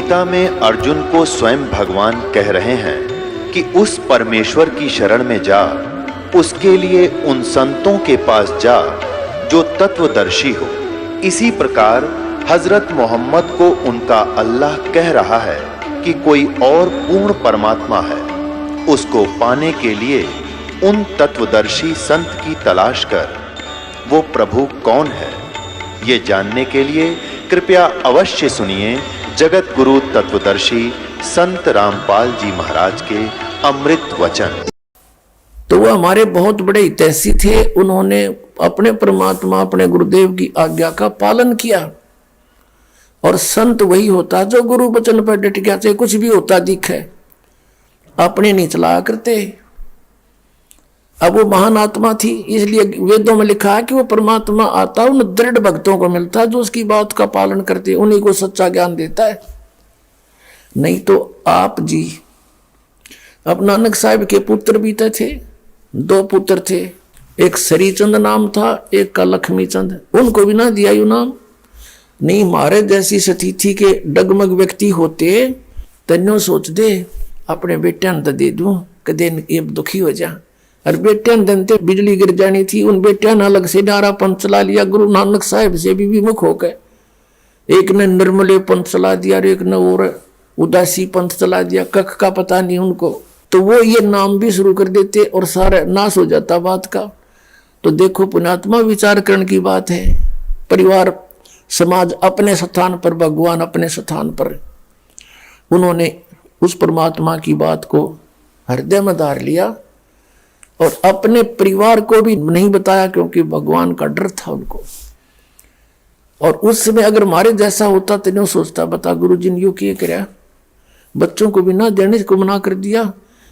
गीता में अर्जुन को स्वयं भगवान कह रहे हैं कि उस परमेश्वर की शरण में जा, उसके लिए उन संतों के पास जा जो तत्वदर्शी हो। इसी प्रकार हजरत मोहम्मद को उनका अल्लाह कह रहा है कि कोई और पूर्ण परमात्मा है, उसको पाने के लिए उन तत्वदर्शी संत की तलाश कर। वो प्रभु कौन है, ये जानने के लिए कृपया अवश्य सुनिए जगत गुरु तत्वदर्शी संत रामपाल जी महाराज के अमृत वचन। तो वो हमारे बहुत बड़े हितैषी थे। उन्होंने अपने परमात्मा अपने गुरुदेव की आज्ञा का पालन किया। और संत वही होता जो गुरु वचन पर डट गया, चाहे कुछ भी होता दिखे, अपने नहीं चलाया करते। अब वो महान आत्मा थी, इसलिए वेदों में लिखा है कि वो परमात्मा आता उन दृढ़ भक्तों को मिलता जो उसकी बात का पालन करते, उन्हीं को सच्चा ज्ञान देता है। नहीं तो आप जी, अब नानक साहब के पुत्र भी तो थे, 2 पुत्र थे, एक श्रीचंद नाम था, एक का लक्ष्मी चंद। उनको भी ना दिया यू नाम। नहीं, हमारे जैसी स्थिति के डगमग व्यक्ति होते तन्नो सोच दे अपने बेटे ने दे दूं, कदे ये दुखी हो जा। और बेटे जनते बिजली गिर जानी थी, उन बेटिया ने अलग से डारा पंथ चला लिया गुरु नानक साहब से भी विमुख होकर। एक ने निर्मले पंथ चला दिया और एक ने और उदासी पंथ चला दिया, कख का पता नहीं उनको। तो वो ये नाम भी शुरू कर देते और सारा नाश हो जाता बात का। तो देखो पुण्यात्मा, विचार करने की बात है। परिवार समाज अपने स्थान पर, भगवान अपने स्थान पर। उन्होंने उस परमात्मा की बात को हृदय में धार लिया और अपने परिवार को भी नहीं बताया, क्योंकि भगवान का डर था उनको। और उस समय अगर हमारे जैसा होता तो नहीं सोचता, बता गुरु जी ने यूं किए कराया, बच्चों को भी ना देने को मना कर दिया,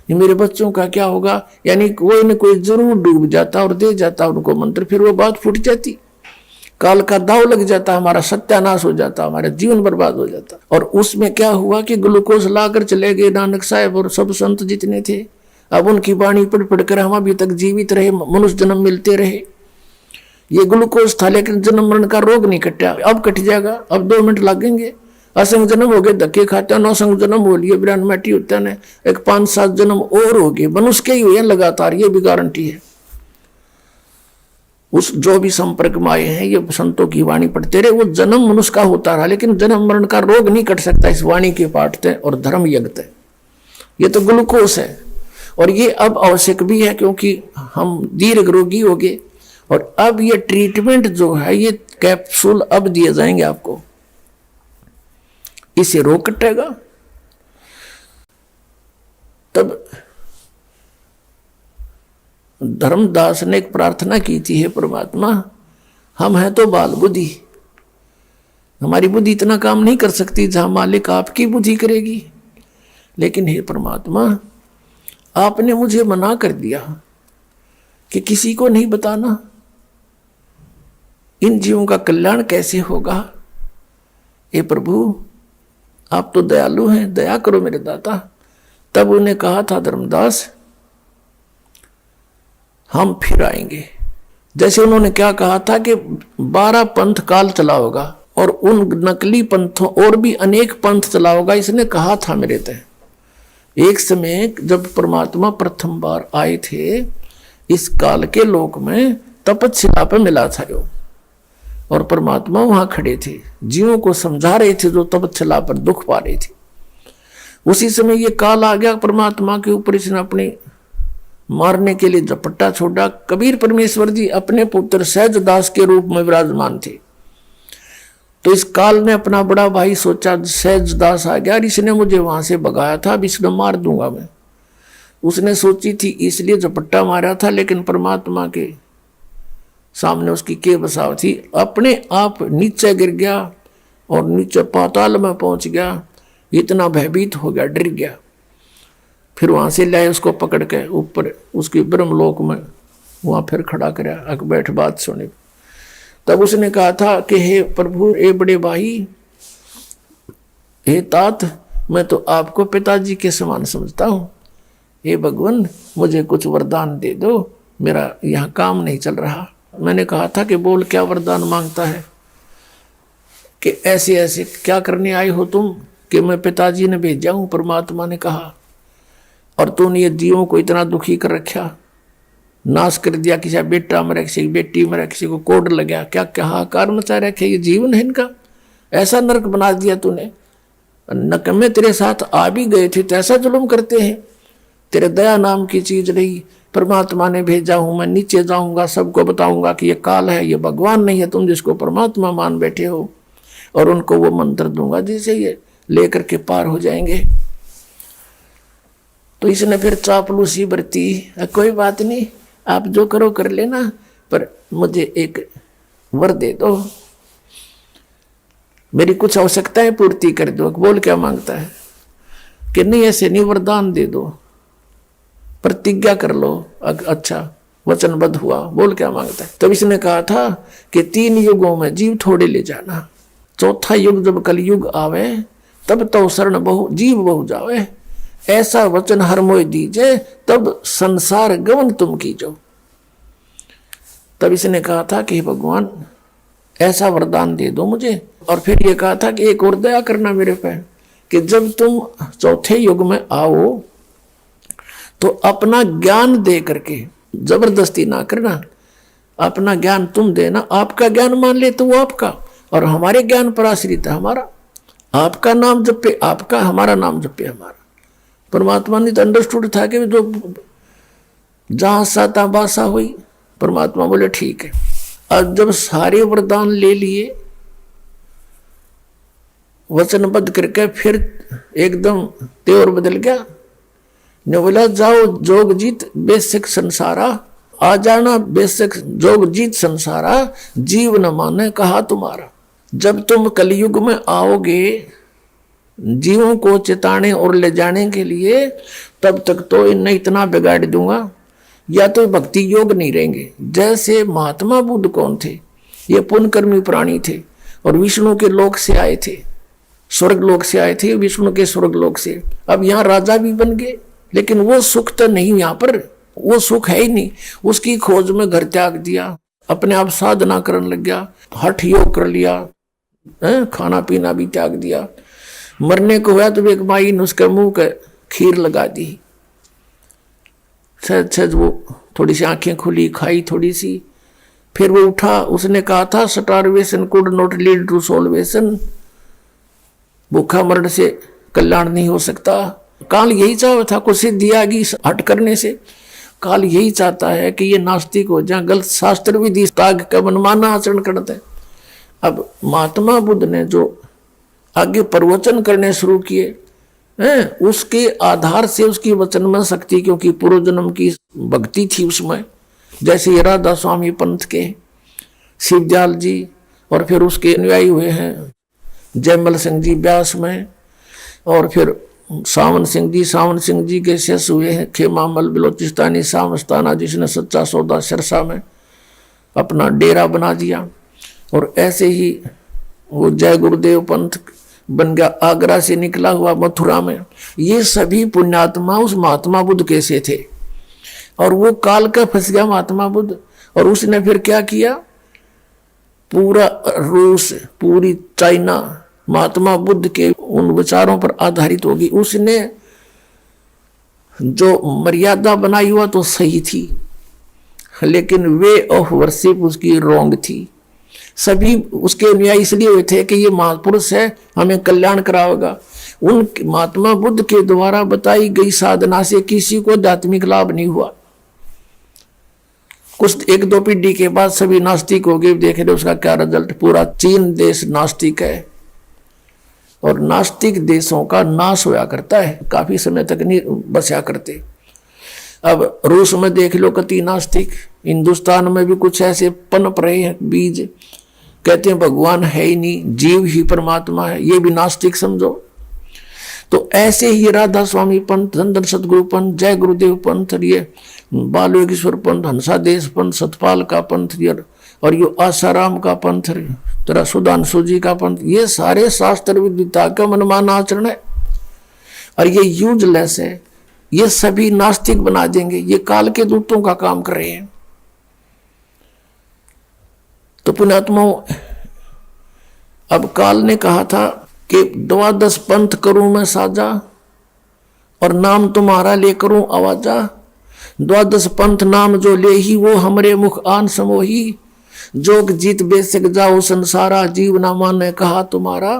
ये मेरे बच्चों का क्या होगा। यानी कोई न कोई जरूर डूब जाता और दे जाता उनको मंत्र, फिर वो बात फूट जाती, काल का दाव लग जाता, हमारा सत्यानाश हो जाता, हमारा जीवन बर्बाद हो जाता। और उसमें क्या हुआ कि ग्लूकोज लाकर चले गए नानक साहब और सब संत जितने थे। अब उनकी वाणी पढ़ पढ़कर हम अभी तक जीवित रहे, मनुष्य जन्म मिलते रहे। ये ग्लूकोज था, लेकिन जन्म मरण का रोग नहीं कटा। अब कट जाएगा, अब 2 मिनट लगेंगे। असंग जन्म हो गए, धक्के खाते, 9 संग जन्म हो लिए, बिरान मैटी होता है, एक 5-7 जन्म और हो गए, मनुष्य के ही हुए लगातार, ये भी गारंटी है। उस जो भी संपर्क में आए हैं, ये संतों की वाणी पढ़ते रहे, वो जन्म मनुष्य का होता रहा, लेकिन जन्म मरण का रोग नहीं कट सकता इस वाणी के पाठ से और धर्म यज्ञ से। ये तो ग्लूकोज है और ये अब आवश्यक भी है, क्योंकि हम दीर्घ रोगी हो गए। और अब ये ट्रीटमेंट जो है, ये कैप्सूल अब दिए जाएंगे आपको, इसे रोग कटेगा। तब धर्मदास ने एक प्रार्थना की थी, हे परमात्मा, हम हैं तो बाल बुद्धि, हमारी बुद्धि इतना काम नहीं कर सकती जहां मालिक आपकी बुद्धि करेगी। लेकिन हे परमात्मा, आपने मुझे मना कर दिया कि किसी को नहीं बताना, इन जीवों का कल्याण कैसे होगा। हे प्रभु, आप तो दयालु हैं, दया करो मेरे दाता। तब उन्हें कहा था धर्मदास, हम फिर आएंगे। जैसे उन्होंने क्या कहा था कि 12 पंथ काल चला होगा और उन नकली पंथों और भी अनेक पंथ चला होगा, इसने कहा था मेरे तय। एक समय जब परमात्मा प्रथम बार आए थे इस काल के लोक में, तपस्या पे मिला था यो, और परमात्मा वहां खड़े थे, जीवों को समझा रहे थे जो तपस्या पर दुख पा रहे थे। उसी समय ये काल आ गया परमात्मा के ऊपर, इसने अपने मारने के लिए झपट्टा छोड़ा। कबीर परमेश्वर जी अपने पुत्र सहजदास के रूप में विराजमान थे। तो इस काल ने अपना बड़ा भाई सोचा, सहजदास आ गया, इसने मुझे वहां से भगाया था, अब इसने मार दूंगा मैं। उसने सोची थी इसलिए झपट्टा मारा था, लेकिन परमात्मा के सामने उसकी के बसाव थी। अपने आप नीचे गिर गया और नीचे पाताल में पहुंच गया, इतना भयभीत हो गया, डर गया। फिर वहां से लाए उसको पकड़ के ऊपर उसके ब्रह्मलोक में, वहां फिर खड़ा कराया, अक बैठ बात सुने। तब उसने कहा था कि हे प्रभु, हे बड़े भाई, हे तात, मैं तो आपको पिताजी के समान समझता हूँ। हे भगवान, मुझे कुछ वरदान दे दो, मेरा यहाँ काम नहीं चल रहा। मैंने कहा था कि बोल, क्या वरदान मांगता है, कि ऐसे ऐसे क्या करने आए हो तुम, कि मैं पिताजी ने भेजा हूं, परमात्मा ने कहा, और तूने ये जीवों को इतना दुखी कर रखा, नाश कर दिया, किसी बेटा मरा, किसी की बेटी मरा, किसी को कोड लगा, क्या क्या हाहाकार मचा रखे, ये जीवन है इनका, ऐसा नरक बना दिया तूने। नकमे तेरे साथ आ भी गए थे तो ऐसा जुल्म करते हैं, तेरे दया नाम की चीज नहीं, परमात्मा ने भेजा हूं, मैं नीचे जाऊंगा, सबको बताऊंगा कि ये काल है, ये भगवान नहीं है, तुम जिसको परमात्मा मान बैठे हो, और उनको वो मंत्र दूंगा जिसे ये लेकर के पार हो जाएंगे। तो इसने फिर चापलूसी बरती, कोई बात नहीं, आप जो करो कर लेना, पर मुझे एक वर दे दो, मेरी कुछ आवश्यकताएं पूर्ति कर दो। बोल क्या मांगता है कि नहीं ऐसे नहीं, वरदान दे दो, प्रतिज्ञा कर लो। अच्छा, वचनबद्ध हुआ। बोल क्या मांगता है? तब इसने कहा था कि 3 युगों में जीव थोड़े ले जाना, चौथा युग जब कलयुग आवे तब तो शरण बहु जीव बहु जावे, ऐसा वचन हर मोय दीजे तब संसार गमन तुम कीजो। तब इसने कहा था कि भगवान ऐसा वरदान दे दो मुझे, और फिर ये कहा था कि एक और दया करना मेरे पे, कि जब तुम चौथे युग में आओ तो अपना ज्ञान दे करके, जबरदस्ती ना करना, अपना ज्ञान तुम देना, आपका ज्ञान मान ले तो वो आपका, और हमारे ज्ञान पर आश्रित है हमारा, आपका नाम जपे आपका, हमारा नाम जपे हमारा। परमात्मा ने तो अंडरस्टूड था कि जो जहां साता बासा हुई, परमात्मा बोले ठीक है। अब जब सारे वरदान ले लिए, वचनबद्ध करके, फिर एकदम तेवर बदल गया, ने बोला जाओ जोग जीत बेशक संसारा, आ जाना बेशक जोग जीत संसारा, जीव न माने कहा तुम्हारा। जब तुम कलयुग में आओगे जीवों को चेताने और ले जाने के लिए, तब तक तो इन्हें इतना बिगाड़ दूंगा, या तो भक्ति योग नहीं रहेंगे। जैसे महात्मा बुद्ध कौन थे? ये पुण्यकर्मी प्राणी थे, और विष्णु के लोक से आए थे, स्वर्ग लोक से आए थे, विष्णु के स्वर्ग लोक से। अब यहाँ राजा भी बन गए, लेकिन वो सुख तो नहीं, यहाँ पर वो सुख है ही नहीं। उसकी खोज में घर त्याग दिया, अपने आप साधना करने लग गया, हठ योग कर लिया, खाना पीना भी त्याग दिया। मरने को हुआ तो एक माई ने उसके मुंह के खीर लगा दी, सच सच वो थोड़ी सी आंखें खुली, खाई थोड़ी सी, फिर वो उठा। उसने कहा था starvation could not lead to solution, भूखा मरण से कल्याण नहीं हो सकता। काल यही चाहता था, कुछ सिद्धि आ गई हट करने से। काल यही चाहता है कि ये नास्तिक हो जाए, गलत शास्त्र विधि त्याग का मनमाना आचरण करते हैं। अब महात्मा बुद्ध ने जो आगे प्रवचन करने शुरू किए, उसके आधार से उसकी वचन में शक्ति, क्योंकि पूर्व जन्म की भक्ति थी उसमें, जैसे राधा स्वामी पंथ के शिवदयाल जी, और फिर उसके अनुयायी हुए हैं जयमल सिंह जी ब्यास में, और फिर सावन सिंह जी के शिष्य हुए हैं खेमामल बलोचिस्तानी सामस्ताना, जिसने सच्चा सौदा सिरसा में अपना डेरा बना दिया। और ऐसे ही वो जय गुरुदेव पंथ बन गया, आगरा से निकला हुआ मथुरा में। ये सभी पुण्यात्मा उस महात्मा बुद्ध के से थे, और वो काल का फंस गया महात्मा बुद्ध। और उसने फिर क्या किया, पूरा रूस, पूरी चाइना महात्मा बुद्ध के उन विचारों पर आधारित होगी। उसने जो मर्यादा बनाई हुआ तो सही थी, लेकिन वे ऑफ वर्शिप उसकी रॉन्ग थी। सभी उसके अनुयायी इसलिए हुए थे कि ये महापुरुष है, हमें कल्याण कराएगा। उन महात्मा बुद्ध के द्वारा बताई गई साधना से किसी को आध्यात्मिक लाभ नहीं हुआ। कुछ 1-2 पीढ़ी के बाद सभी नास्तिक हो गए। देख रहे उसका क्या रिजल्ट, पूरा चीन देश नास्तिक है, और नास्तिक देशों का नाश होया करता है, काफी समय तक नहीं बचा करते। अब रूस में देख लो कति नास्तिक, हिंदुस्तान में भी कुछ ऐसे पनप रहे हैं बीज, कहते हैं भगवान है ही नहीं, जीव ही परमात्मा है, ये भी नास्तिक समझो। तो ऐसे ही राधा स्वामी पंथ, धनधन सतगुरु पंथ, जय गुरुदेव पंथ, ये बाल योगेश्वर पंथ, हंसादेश पंथ, सतपाल का पंथ, और ये आसाराम का पंथ, तेरा सुधांशु जी का पंथ, ये सारे शास्त्र विद्या का मनमाना आचरण है, और ये यूजलेस है। ये सभी नास्तिक बना देंगे, ये काल के दूतों का काम कर रहे हैं। तो पुण्यात्माओं, अब काल ने कहा था कि 12 पंथ करूं मैं साजा और नाम तुम्हारा ले करूं आवाजा। 12 पंथ नाम जो ले ही वो हमरे मुख आन समोही। जोग जीत बेसक जाओ संसारा जीव ना माने कहा तुम्हारा।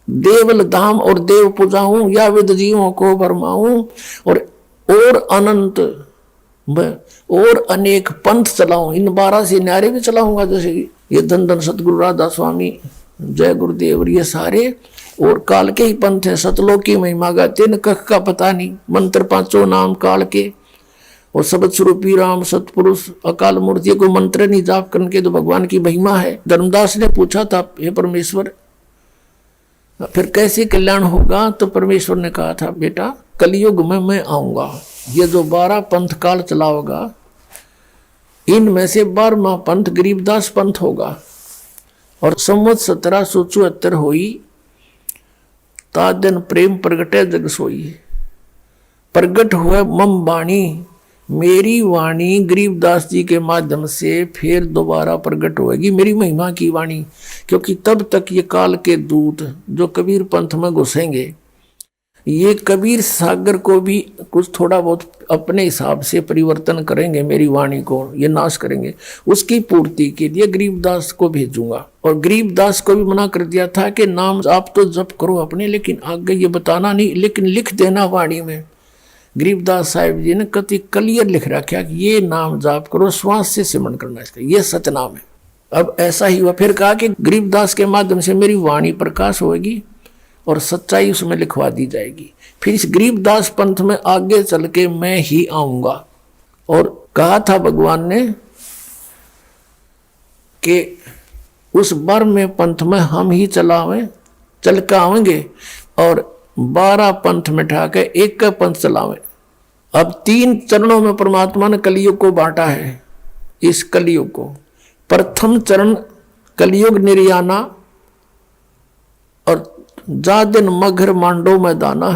देवल धाम और देव पूजाऊं या विद जीवों को भरमाऊं और अनंत और अनेक पंथ चलाऊं। इन 12 से न्यारे भी चलाऊंगा, जैसे ये धन धन सतगुरु राधा स्वामी जय गुरुदेव और ये सारे और काल के ही पंथ है। सतलोक की महिमा गाते न कख का पता नहीं, मंत्र 5 नाम काल के और शब्द स्वरूपी राम सतपुरुष अकाल मूर्ति। कोई मंत्र नहीं जाप करके तो भगवान की महिमा है। धर्मदास ने पूछा था, हे परमेश्वर फिर कैसे कल्याण होगा? तो परमेश्वर ने कहा था, बेटा कलयुग में मैं आऊंगा, ये जो 12 पंथ काल चलाओगा इनमें से 12वां पंथ गरीबदास पंथ होगा। और संवत 1774 हुई ता दिन प्रेम प्रगटे जग सोई। प्रगट हुआ मम वाणी, मेरी वाणी गरीबदास जी के माध्यम से फिर दोबारा प्रकट होगी, मेरी महिमा की वाणी। क्योंकि तब तक ये काल के दूत जो कबीर पंथ में घुसेंगे, ये कबीर सागर को भी कुछ थोड़ा बहुत अपने हिसाब से परिवर्तन करेंगे, मेरी वाणी को ये नाश करेंगे। उसकी पूर्ति के लिए गरीबदास को भेजूंगा। और गरीबदास को भी मना कर दिया था कि नाम आप तो जप करो अपने, लेकिन आगे ये बताना नहीं, लेकिन लिख देना वाणी में। गरीबदास साहिब जी ने कति क्लियर लिख रखा कि ये नाम जाप करो, श्वास से सिमरण करना इसका, ये सतनाम है। अब ऐसा ही हुआ। फिर कहा कि गरीबदास के माध्यम से मेरी वाणी प्रकाश होगी और सच्चाई उसमें लिखवा दी जाएगी। फिर इस गरीबदास पंथ में आगे चल के मैं ही आऊंगा। और कहा था भगवान ने कि उस बार में पंथ में हम ही चल के आवेंगे और 12 पंथ मिटा के एक का पंथ चलावें। अब 3 चरणों में परमात्मा ने कलयुग को बांटा है। इस कलयुग को प्रथम चरण कलयुग निर्याना और जा दिन मगर मांडो में दाना।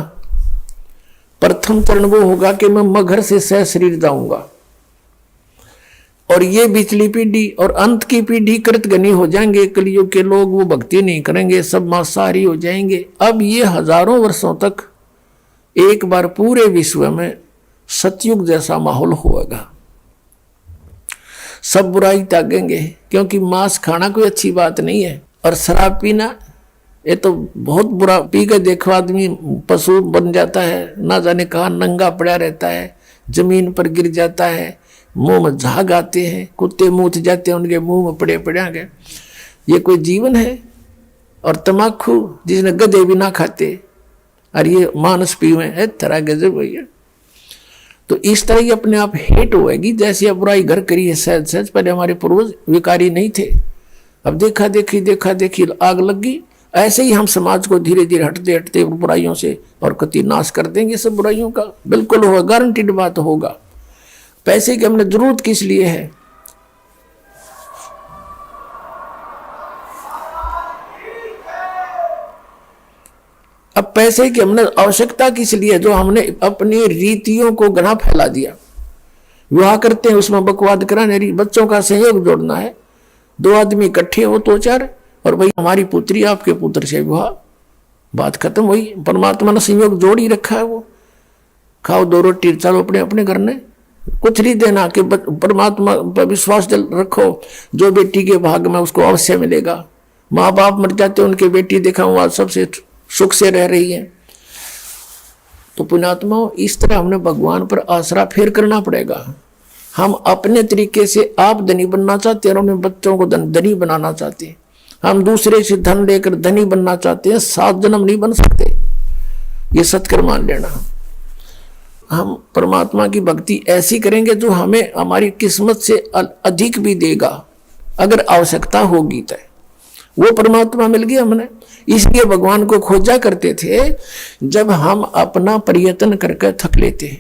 प्रथम चरण वो होगा कि मैं मगर से सह शरीर जाऊंगा और ये बिचली पीढ़ी और अंत की पीढ़ी कृतघ्नी हो जाएंगे। कलयुग के लोग वो भक्ति नहीं करेंगे, सब मांसाहारी हो जाएंगे। अब ये हजारों वर्षों तक एक बार पूरे विश्व में सतयुग जैसा माहौल होगा। सब बुराई त्यागेंगे, क्योंकि मांस खाना कोई अच्छी बात नहीं है। और शराब पीना ये तो बहुत बुरा, पी के देखो आदमी पशु बन जाता है, ना जाने कहाँ नंगा पड़ा रहता है, जमीन पर गिर जाता है, मुंह में झाग आते हैं, कुत्ते मूत जाते हैं उनके मुंह में पड़े गए। ये कोई जीवन है? और तमाकू जिसने गधे भी ना खाते और ये मानस पीवे है, तरह गजब भैया। तो इस तरह ही अपने आप हेट होएगी। जैसे अब बुराई घर करी है सहज सहज, पहले हमारे पूर्वज विकारी नहीं थे, अब देखा देखी आग लग गई। ऐसे ही हम समाज को धीरे धीरे हटते हटते बुराइयों से और कति नाश कर देंगे सब बुराइयों का। बिल्कुल होगा, गारंटीड बात होगा। पैसे की हमने जरूरत किस लिए है? अब पैसे की हमने आवश्यकता किस लिए? जो हमने अपनी रीतियों को गना फैला दिया। विवाह करते हैं उसमें बकवाद कराने, बच्चों का सहयोग जोड़ना है, 2 आदमी इकट्ठे हो तो 4, और भाई हमारी पुत्री आपके पुत्र से विवाह, बात खत्म हुई। परमात्मा ने संयोग जोड़ ही रखा है। वो खाओ 2 रोटी चलो अपने अपने घर ने, कुछ नहीं देना कि परमात्मा पर विश्वास रखो, जो बेटी के भाग में उसको अवश्य मिलेगा। माँ बाप मर जाते, उनके बेटी देखा हुआ सबसे सुख से रह रही है। तो पुण्यात्मा, इस तरह हमने भगवान पर आसरा फेर करना पड़ेगा। हम अपने तरीके से आप धनी बनना चाहते हैं और अपने बच्चों को धनी बनाना चाहते हैं। हम दूसरे से धन लेकर धनी बनना चाहते हैं, 7 जन्म नहीं बन सकते, ये सत्कर मान लेना। हम परमात्मा की भक्ति ऐसी करेंगे जो हमें हमारी किस्मत से अधिक भी देगा, अगर आवश्यकता होगी तो। वो परमात्मा मिल गया हमने, इसलिए भगवान को खोजा करते थे। जब हम अपना प्रयत्न करके थक लेते,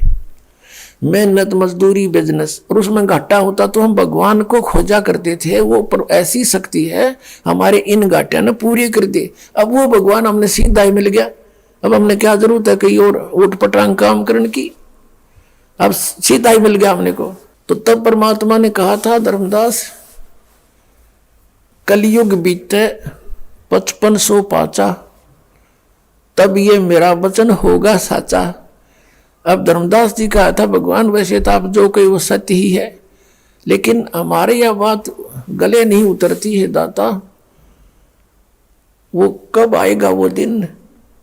मेहनत मजदूरी बिजनेस, और उसमें घाटा होता तो हम भगवान को खोजा करते थे। वो ऐसी शक्ति है हमारे इन घाटिया ने पूरी कर दे। अब वो भगवान हमने सीधा ही मिल गया, अब हमने क्या जरूरत है कहीं और उठ पटांग काम करने की, अब सीधा ही मिल गया हमने को। तो तब परमात्मा ने कहा था, धर्मदास कलयुग बीते 5500 पाचा, तब ये मेरा वचन होगा साचा। अब धर्मदास जी कहा था भगवान वैसे तो आप जो कहे वो सत्य ही है, लेकिन हमारे यह बात गले नहीं उतरती है दाता। वो कब आएगा वो दिन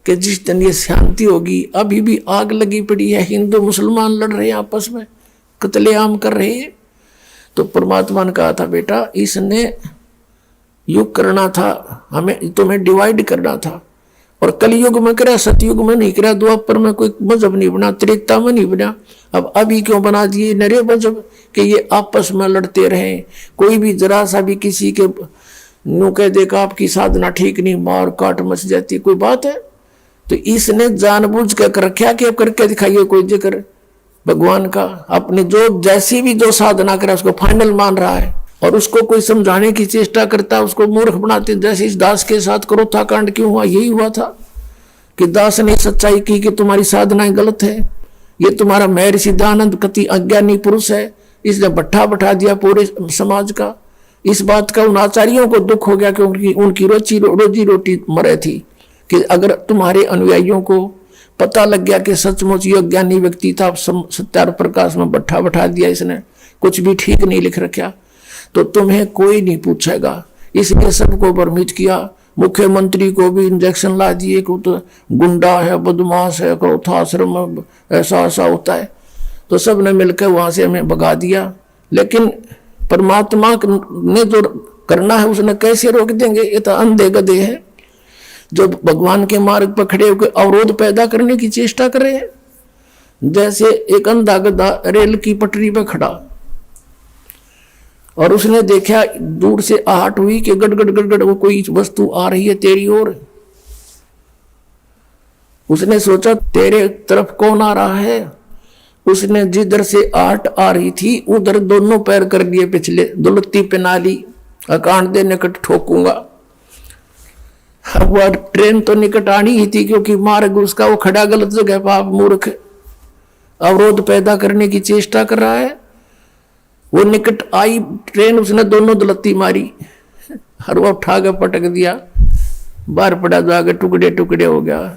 कि जिस दिन ये शांति होगी। अभी भी आग लगी पड़ी है, हिंदू मुसलमान लड़ रहे हैं आपस में, कत्लेआम कर रहे हैं। तो परमात्मा ने कहा था बेटा इसने युग करना था, हमें तुम्हें डिवाइड करना था। और कलयुग में करा, सतयुग में नहीं करा, द्वापर में कोई मजहब नहीं बना, त्रेता में नहीं बना। अब अभी क्यों बना दिए नरे मजहब कि ये आपस में लड़ते रहे। कोई भी जरा सा भी किसी के नु कह देगा आपकी साधना ठीक नहीं, मार काट मच जाती, कोई बात है। तो इसने जानबूझ के कर रखा कि अब करके दिखाइए कोई जिक्र भगवान का। अपने जो जैसी भी जो साधना करे उसको फाइनल मान रहा है, और उसको कोई समझाने की चेष्टा करता है, उसको मूर्ख बनाते। जैसे इस दास के साथ क्रोथा कांड क्यों हुआ, यही हुआ था कि दास ने सच्चाई की कि तुम्हारी साधनाएं गलत है, ये तुम्हारा महर्षि दयानंद कति अज्ञानी पुरुष है। इसने भट्ठा बैठा दिया पूरे समाज का। इस बात का उन आचार्यों को दुख हो गया कि उनकी रोजी रोटी मरे थी कि अगर तुम्हारे अनुयायियों को पता लग गया कि सचमुच ये अज्ञानी व्यक्ति था, सत्यार प्रकाश में भट्ठा बैठा दिया इसने, कुछ भी ठीक नहीं लिख रखा, तो तुम्हें कोई नहीं पूछेगा। इसलिए सबको भ्रमित किया। मुख्यमंत्री को भी इंजेक्शन ला दिए कि तो गुंडा है, बदमाश है, क्रोधाश्रम ऐसा ऐसा होता है। तो सब ने मिलकर वहां से हमें भगा दिया। लेकिन परमात्मा ने जो करना है उसने कैसे रोक देंगे। ये तो अंधे गधे हैं जो भगवान के मार्ग पर खड़े होकर अवरोध पैदा करने की चेष्टा कर रहे हैं। जैसे एक अंधा गधा रेल की पटरी पर खड़ा और उसने देखा दूर से आहट हुई कि गड़गड़ गड़गड़ वो कोई वस्तु आ रही है तेरी ओर। उसने सोचा तेरे तरफ कौन आ रहा है। उसने जिधर से आहट आ रही थी उधर दोनों पैर कर लिए पिछले, दुलत्ती पहना ली, अकांड दे निकट ठोकूंगा। अब वह ट्रेन तो निकट आनी ही थी क्योंकि मार्ग उसका वो खड़ा गलत जगह पाप मूर्ख अवरोध पैदा करने की चेष्टा कर रहा है। वो निकट आई ट्रेन, उसने दोनों दुलत्ती मारी, हर वो उठा के पटक दिया, बाहर पड़ा जाकर टुकड़े टुकड़े हो गया।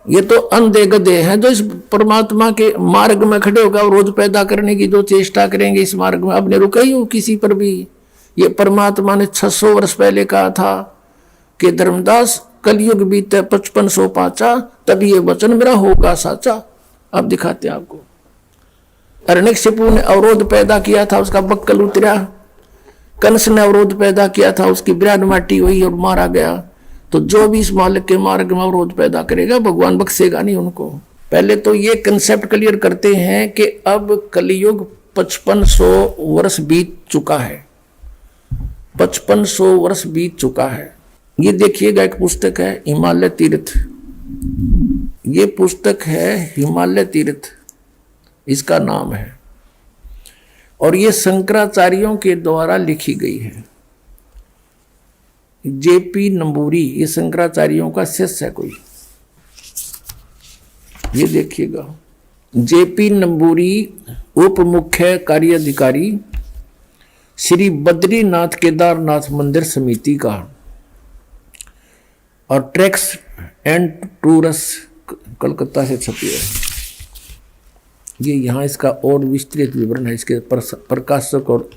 ये तो अंधे गधे हैं जो इस परमात्मा के मार्ग में खड़े होकर अवरोध पैदा करने की जो चेष्टा करेंगे इस मार्ग में। अब ने रुका ही हो किसी पर भी। ये परमात्मा ने 600 वर्ष पहले कहा था कि धर्मदास कलयुग बीते 5500 पाचा, तभी ये वचन मेरा होगा साचा। अब दिखाते आपको। हिरण्यकशिपु ने अवरोध पैदा किया था, उसका बक्कल उतरा। कंस ने अवरोध पैदा किया था, उसकी बिरान माटी हुई और मारा गया। तो जो भी इस मालिक के मार्ग में अवरोध पैदा करेगा भगवान बख्शेगा नहीं उनको। पहले तो ये कंसेप्ट क्लियर करते हैं कि अब कलयुग 5500 वर्ष बीत चुका है। 5500 वर्ष बीत चुका है। ये देखिएगा एक पुस्तक है हिमालय तीर्थ। ये पुस्तक है हिमालय तीर्थ, इसका नाम है, और ये शंकराचार्यों के द्वारा लिखी गई है। जेपी नंबूरी ये शंकराचार्यों का शिष्य है कोई। ये देखिएगा, जेपी नंबूरी उप मुख्य कार्याधिकारी श्री बद्रीनाथ केदारनाथ मंदिर समिति का, और ट्रैक्स एंड टूरस कलकत्ता से छपी है। ये यहाँ इसका और विस्तृत विवरण है इसके प्रकाशक और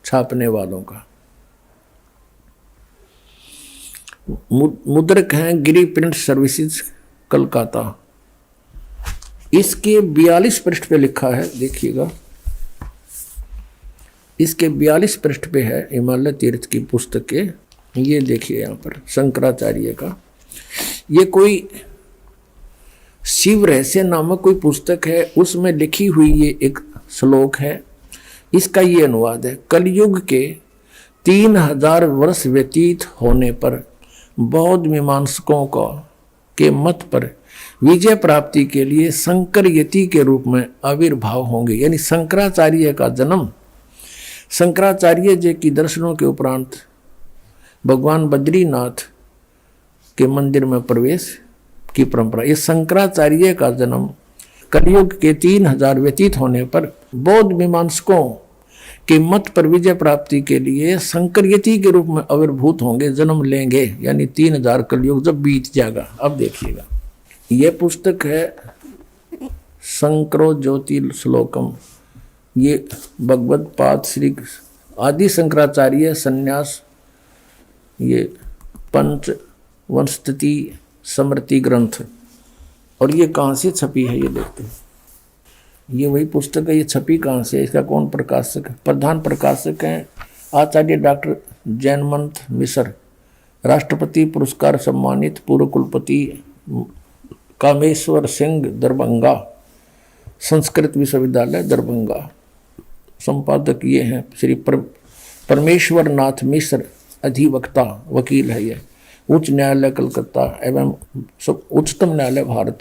छापने वालों का। मुद्रक हैं गिरी प्रिंट सर्विसेज कलकत्ता। इसके 42 पृष्ठ पे लिखा है, देखिएगा इसके 42 पृष्ठ पे है हिमालय तीर्थ की पुस्तक के। ये देखिए यहाँ पर शंकराचार्य का, ये कोई शिव रहस्य नामक कोई पुस्तक है, उसमें लिखी हुई ये एक श्लोक है। इसका ये अनुवाद है, कलयुग के 3000 वर्ष व्यतीत होने पर बौद्ध मीमांसकों का के मत पर विजय प्राप्ति के लिए शंकर यति के रूप में आविर्भाव होंगे। यानी शंकराचार्य का जन्म, शंकराचार्य जी की दर्शनों के उपरांत भगवान बद्रीनाथ के मंदिर में प्रवेश की परंपरा। ये शंकराचार्य का जन्म कलयुग के 3000 व्यतीत होने पर बौद्ध मीमांसकों के मत पर विजय प्राप्ति के लिए शंकर यति के रूप में आविर्भूत होंगे, जन्म लेंगे। यानी 3000 कलयुग जब बीत जाएगा। अब देखिएगा ये पुस्तक है शंकरो ज्योति श्लोकम। ये भगवत पाद श्री आदि शंकराचार्य संन्यास, ये पंच वंशति स्मृति ग्रंथ। और ये कहाँ से छपी है ये देखते हैं। ये वही पुस्तक है। ये छपी कहाँ से है, इसका कौन प्रकाशक है? प्रधान प्रकाशक हैं आचार्य डॉक्टर जैनमंत मिश्र, राष्ट्रपति पुरस्कार सम्मानित पूर्व कुलपति कामेश्वर सिंह दरभंगा, संस्कृत विश्वविद्यालय दरभंगा। संपादक ये हैं श्री परमेश्वर नाथ मिश्र, अधिवक्ता वकील है ये, उच्च न्यायालय कलकत्ता एवं उच्चतम न्यायालय भारत।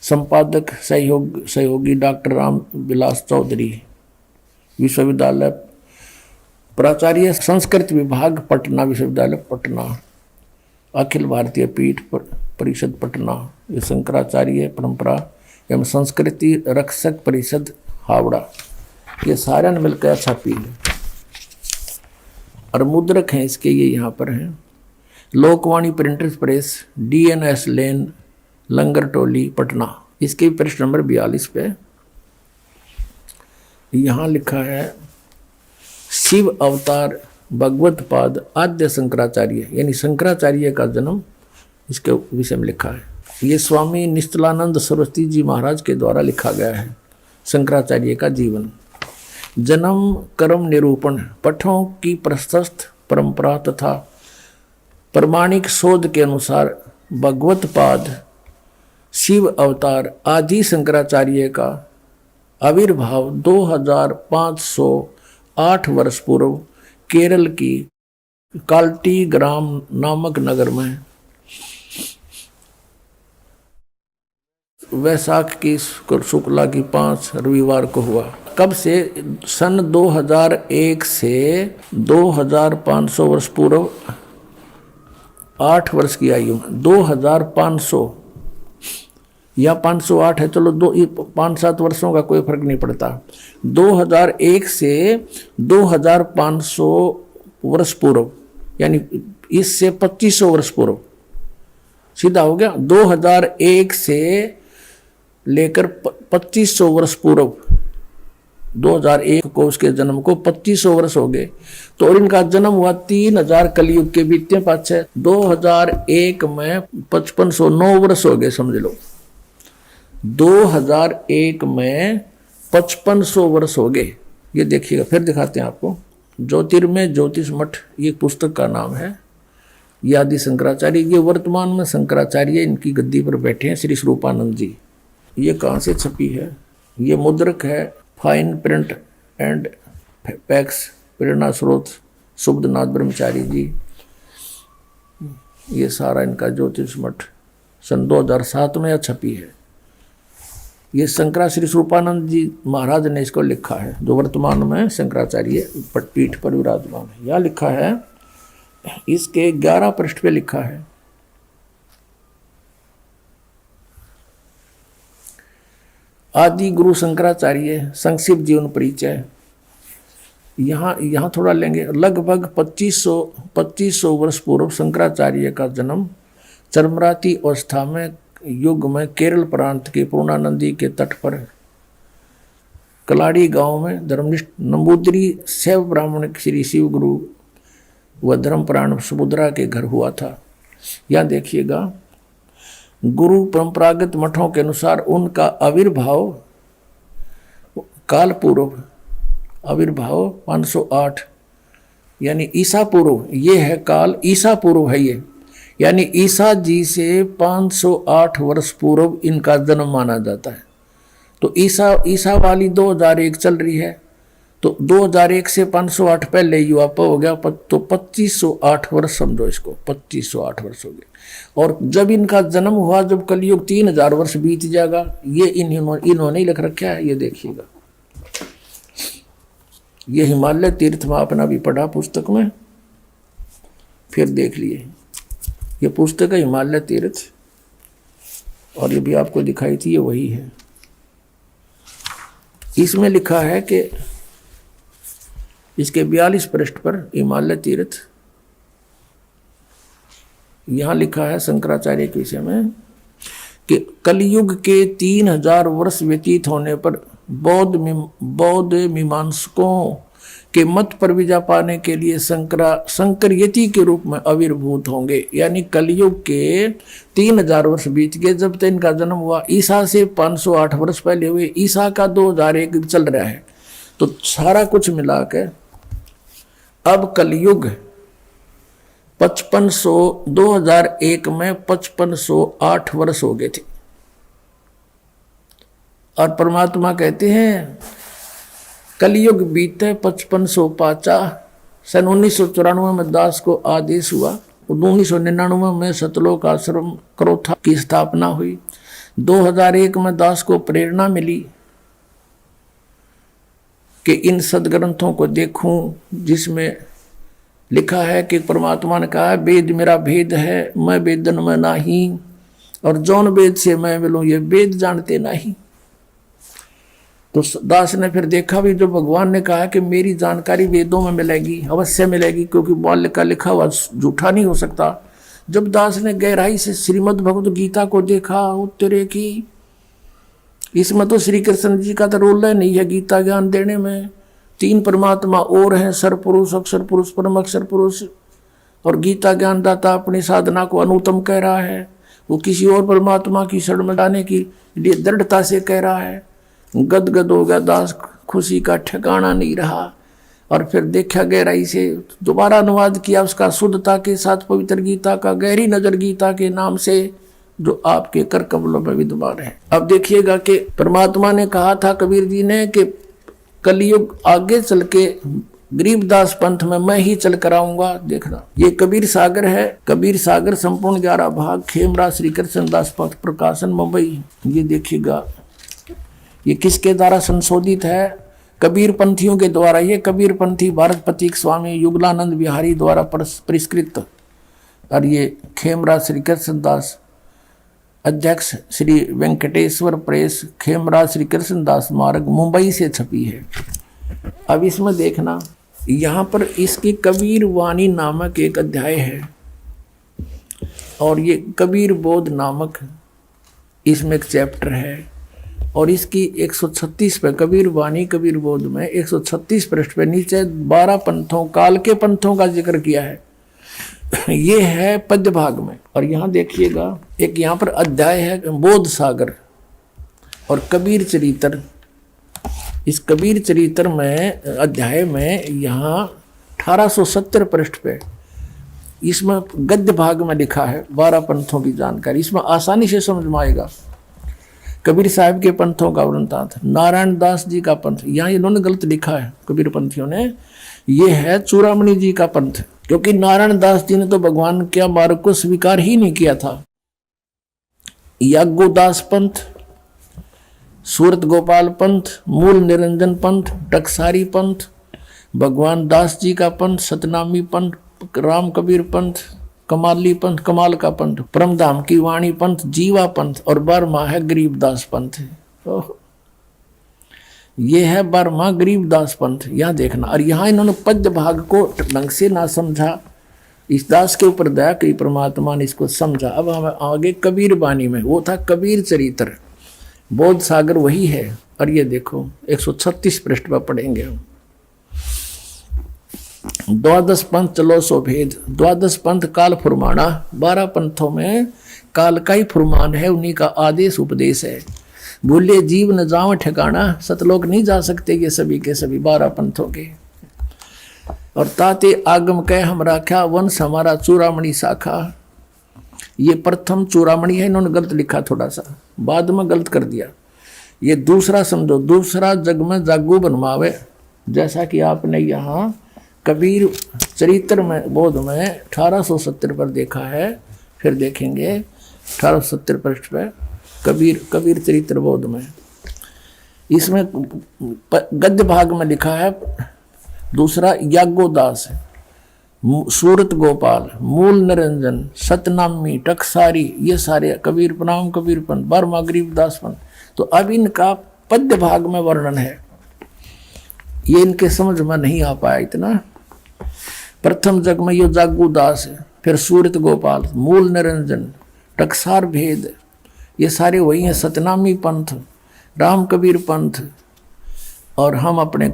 संपादक सहयोगी डॉक्टर राम विलास चौधरी, विश्वविद्यालय प्राचार्य संस्कृत विभाग पटना विश्वविद्यालय पटना, अखिल भारतीय पीठ परिषद पटना। ये शंकराचार्य परंपरा एवं संस्कृति रक्षक परिषद हावड़ा। ये सारे ने मिलकर छपी है और मुद्रक हैं इसके ये यहाँ पर हैं। लोकवाणी प्रिंटर्स प्रेस, DNS लेन, लंगर टोली पटना। इसके पृष्ठ नंबर 42 पे यहाँ लिखा है शिव अवतार भगवत पाद आद्य शंकराचार्य, यानी शंकराचार्य का जन्म इसके विषय में लिखा है। ये स्वामी निश्चलानंद सरस्वती जी महाराज के द्वारा लिखा गया है। शंकराचार्य का जीवन, जन्म, कर्म निरूपण, पठों की प्रशस्त परंपरा तथा प्रमाणिक शोध के अनुसार भगवत पाद शिव अवतार आदि शंकराचार्य का आविर्भाव 2508 वर्ष पूर्व केरल की काल्टी ग्राम नामक नगर में वैशाख की शुक्ला की 5 रविवार को हुआ। कब से? सन 2001 से 2500 वर्ष पूर्व 8 वर्ष की आयु में 2500 या 508 है, चलो 5-7 वर्षों का कोई फर्क नहीं पड़ता। 2001 से 2500 वर्ष पूर्व, यानी इससे 2500 वर्ष पूर्व सीधा हो गया। 2001 से लेकर 2500 वर्ष पूर्व, 2001 को उसके जन्म को 2500 वर्ष हो गए। तो और इनका जन्म हुआ 3000 कलयुग के बीतने पाछे 2001 में 5509 वर्ष हो गए, समझ लो। 2001 में 5500 वर्ष हो गए। ये देखिएगा, फिर दिखाते हैं आपको। ज्योतिर्मय ज्योतिष मठ ये पुस्तक का नाम है। ये आदि शंकराचार्य, ये वर्तमान में शंकराचार्य इनकी गद्दी पर बैठे हैं, श्री स्वरूपानंद जी। ये कहाँ से छपी है? ये मुद्रक है फाइन प्रिंट एंड पैक्स, प्रेरणा स्रोत सुब्धनाथ ब्रह्मचारी जी। ये सारा इनका ज्योतिष मठ सन 2007 में छपी है। ये शंकरा श्री स्वरूपानंद जी महाराज ने इसको लिखा है, जो वर्तमान में शंकराचार्य पीठ पर विराजमान है। यहाँ लिखा है, इसके 11 पृष्ठ पे लिखा है, आदि गुरु शंकराचार्य संक्षिप्त जीवन परिचय। यहाँ थोड़ा लेंगे। लगभग 2500 वर्ष पूर्व शंकराचार्य का जन्म चरमराती अवस्था में युग में केरल प्रांत के पूर्णानंदी के तट पर कलाड़ी गांव में धर्मनिष्ठ नंबूदरी शैव ब्राह्मण श्री शिव गुरु व धर्मप्राण सुभद्रा के घर हुआ था। यहाँ देखिएगा, गुरु परंपरागत मठों के अनुसार उनका आविर्भाव काल पूर्व, आविर्भाव 508 यानी ईसा पूर्व, ये है काल ईसा पूर्व है ये, यानी ईसा जी से 508 वर्ष पूर्व इनका जन्म माना जाता है। तो ईसा वाली 2001 चल रही है, तो 2001 से 508 पहले युवाप हो गया, तो 2508 वर्ष समझो इसको, 2508 वर्ष हो गए। और जब इनका जन्म हुआ, जब कलयुग 3000 वर्ष बीत जाएगा, ये इन्होंने ही लिख रखा है। ये देखिएगा, ये हिमालय तीर्थ में आपने भी पढ़ा पुस्तक में, फिर देख लिए। ये पुस्तक है हिमालय तीर्थ, और ये भी आपको दिखाई थी, ये वही है। इसमें लिखा है कि इसके 42 पृष्ठ पर हिमालय तीर्थ, यहाँ लिखा है शंकराचार्य के विषय में, कि कलयुग के 3000 वर्ष व्यतीत होने पर बौद्ध मीमांसकों के मत पर विजय पाने के लिए शंकर यति के रूप में आविर्भूत होंगे। यानी कलयुग के 3000 वर्ष बीत गए जब तक इनका जन्म हुआ। ईसा से 508 वर्ष पहले हुए, ईसा का 2001 चल रहा है, तो सारा कुछ मिला के अब कलयुग 2001 में 5508 वर्ष हो गए थे। और परमात्मा कहते हैं कलयुग बीते 5505 सन 1994 में दास को आदेश हुआ, 1999 में सतलोक आश्रम क्रोथा की स्थापना हुई, 2001 में दास को प्रेरणा मिली कि इन सदग्रंथों को देखूं जिसमें लिखा है कि परमात्मा ने कहा वेद मेरा भेद है, मैं वेदन में नहीं, और जौन वेद से मैं मिलूं ये वेद जानते नहीं। तो दास ने फिर देखा भी जो भगवान ने कहा कि मेरी जानकारी वेदों में मिलेगी, अवश्य मिलेगी, क्योंकि बाल्य का लिखा हुआ झूठा नहीं हो सकता। जब दास ने गहराई से श्रीमद् भगवत गीता को देखा, उत्तरे की इसमें तो श्री कृष्ण जी का तो रोल नहीं है गीता ज्ञान देने में। 3 परमात्मा और हैं, सर पुरुष, अक्षर पुरुष, परम अक्षर पुरुष, और गीता ज्ञान दाता अपनी साधना को अनुत्तम कह रहा है। वो किसी और परमात्मा की शरण में जाने की लिए दृढ़ता से कह रहा है। गदगद हो गया दास, खुशी का ठिकाना नहीं रहा। और फिर देखा गहराई से, दोबारा अनुवाद किया उसका शुद्धता के साथ पवित्र गीता का, गहरी नजर गीता के नाम से, जो आपके कर कमलों में विद्यमान है। अब देखिएगा कि परमात्मा ने कहा था कबीर जी ने कि कलयुग आगे चल के गरीबदास पंथ में मैं ही चल कर आऊंगा। देखना ये कबीर सागर है, कबीर सागर संपूर्ण 11 भाग, खेमरा श्री कृष्ण दास पथ प्रकाशन मुंबई। ये देखिएगा ये किसके द्वारा संशोधित है? कबीर पंथियों के द्वारा। ये कबीर पंथी भारत प्रतीक स्वामी युगलानंद बिहारी द्वारा परिष्कृत। और ये खेमरा श्री कृष्ण दास अध्यक्ष श्री वेंकटेश्वर प्रेस, खेमरा श्री कृष्ण दास मार्ग, मुंबई से छपी है। अब इसमें देखना यहाँ पर इसकी कबीर वाणी नामक एक अध्याय है, और ये कबीर बोध नामक इसमें एक चैप्टर है, और इसकी 136 पे कबीर वाणी कबीर बोध में 136 पृष्ठ पे नीचे 12 पंथों, काल के पंथों का जिक्र किया है। ये है पद्य भाग में। और यहाँ देखिएगा एक यहाँ पर अध्याय है बोध सागर और कबीर चरित्र। इस कबीर चरित्र में अध्याय में यहाँ 1870 पृष्ठ पे इसमें गद्य भाग में लिखा है 12 पंथों की जानकारी। इसमें आसानी से समझ में आएगा। कबीर साहब के पंथों का वृंतांत, नारायण दास जी का पंथ, यहाँ इन्होंने गलत लिखा है कबीर पंथियों ने, ये है चूड़ामणि जी का पंथ, क्योंकि नारायण दास जी ने तो भगवान के मार्ग को स्वीकार ही नहीं किया था। याज्ञोदास पंथ, सूरत गोपाल पंथ, मूल निरंजन पंथ, टकसारी पंथ, भगवान दास जी का पंथ, सतनामी पंथ, राम कबीर पंथ, कमाली पंथ, कमाल का पंथ, परमधाम की वाणी पंथ, जीवा पंथ, और 12वां है गरीबदास पंथ। ये है 12वां गरीबदास पंथ। यहाँ देखना। और यहाँ इन्होंने पद्य भाग को ढंग से ना समझा, इस दास के ऊपर दया की परमात्मा ने इसको समझा। अब हम आगे कबीर वाणी में, वो था कबीर चरित्र, बोध सागर वही है। और ये देखो 136 पृष्ठ पर पढ़ेंगे हम। 12 पंथ चलो सो भेद, 12 पंथ काल फुरमाना। 12 पंथों में काल का ही फुरमान है, उन्हीं का आदेश उपदेश है। बोले जीव न जाओ ठिकाना, सतलोक नहीं जा सकते ये सभी के सभी 12 पंथों के। और ताते आगम कह हम राख्या, वंश हमारा चूड़ामणि शाखा। ये प्रथम चूड़ामणि है, इन्होंने गलत लिखा थोड़ा सा, बाद में गलत कर दिया। ये दूसरा समझो, दूसरा जग में जागू बनवावे, जैसा कि आपने यहाँ कबीर चरित्र में बोध में 1870 पर देखा है। फिर देखेंगे 1870 पृष्ठ पर कबीर चरित्र बोध में। इसमें गद्य भाग में लिखा है दूसरा याज्ञोदास, सूरत गोपाल, मूल निरंजन, सतनामी, टकसारी, ये सारे कबीर प्रणाम कबीर पंथ, 12वां गरीबदास पंथ। तो अब इनका पद्य भाग में वर्णन है, ये इनके समझ में नहीं आ पाया इतना। प्रथम जग में ये जागूदास है, फिर सूरत गोपाल, मूल निरंजन, टकसार भेद, ये सारे वही हैं, सतनामी पंथ, राम कबीर पंथ। और हम अपने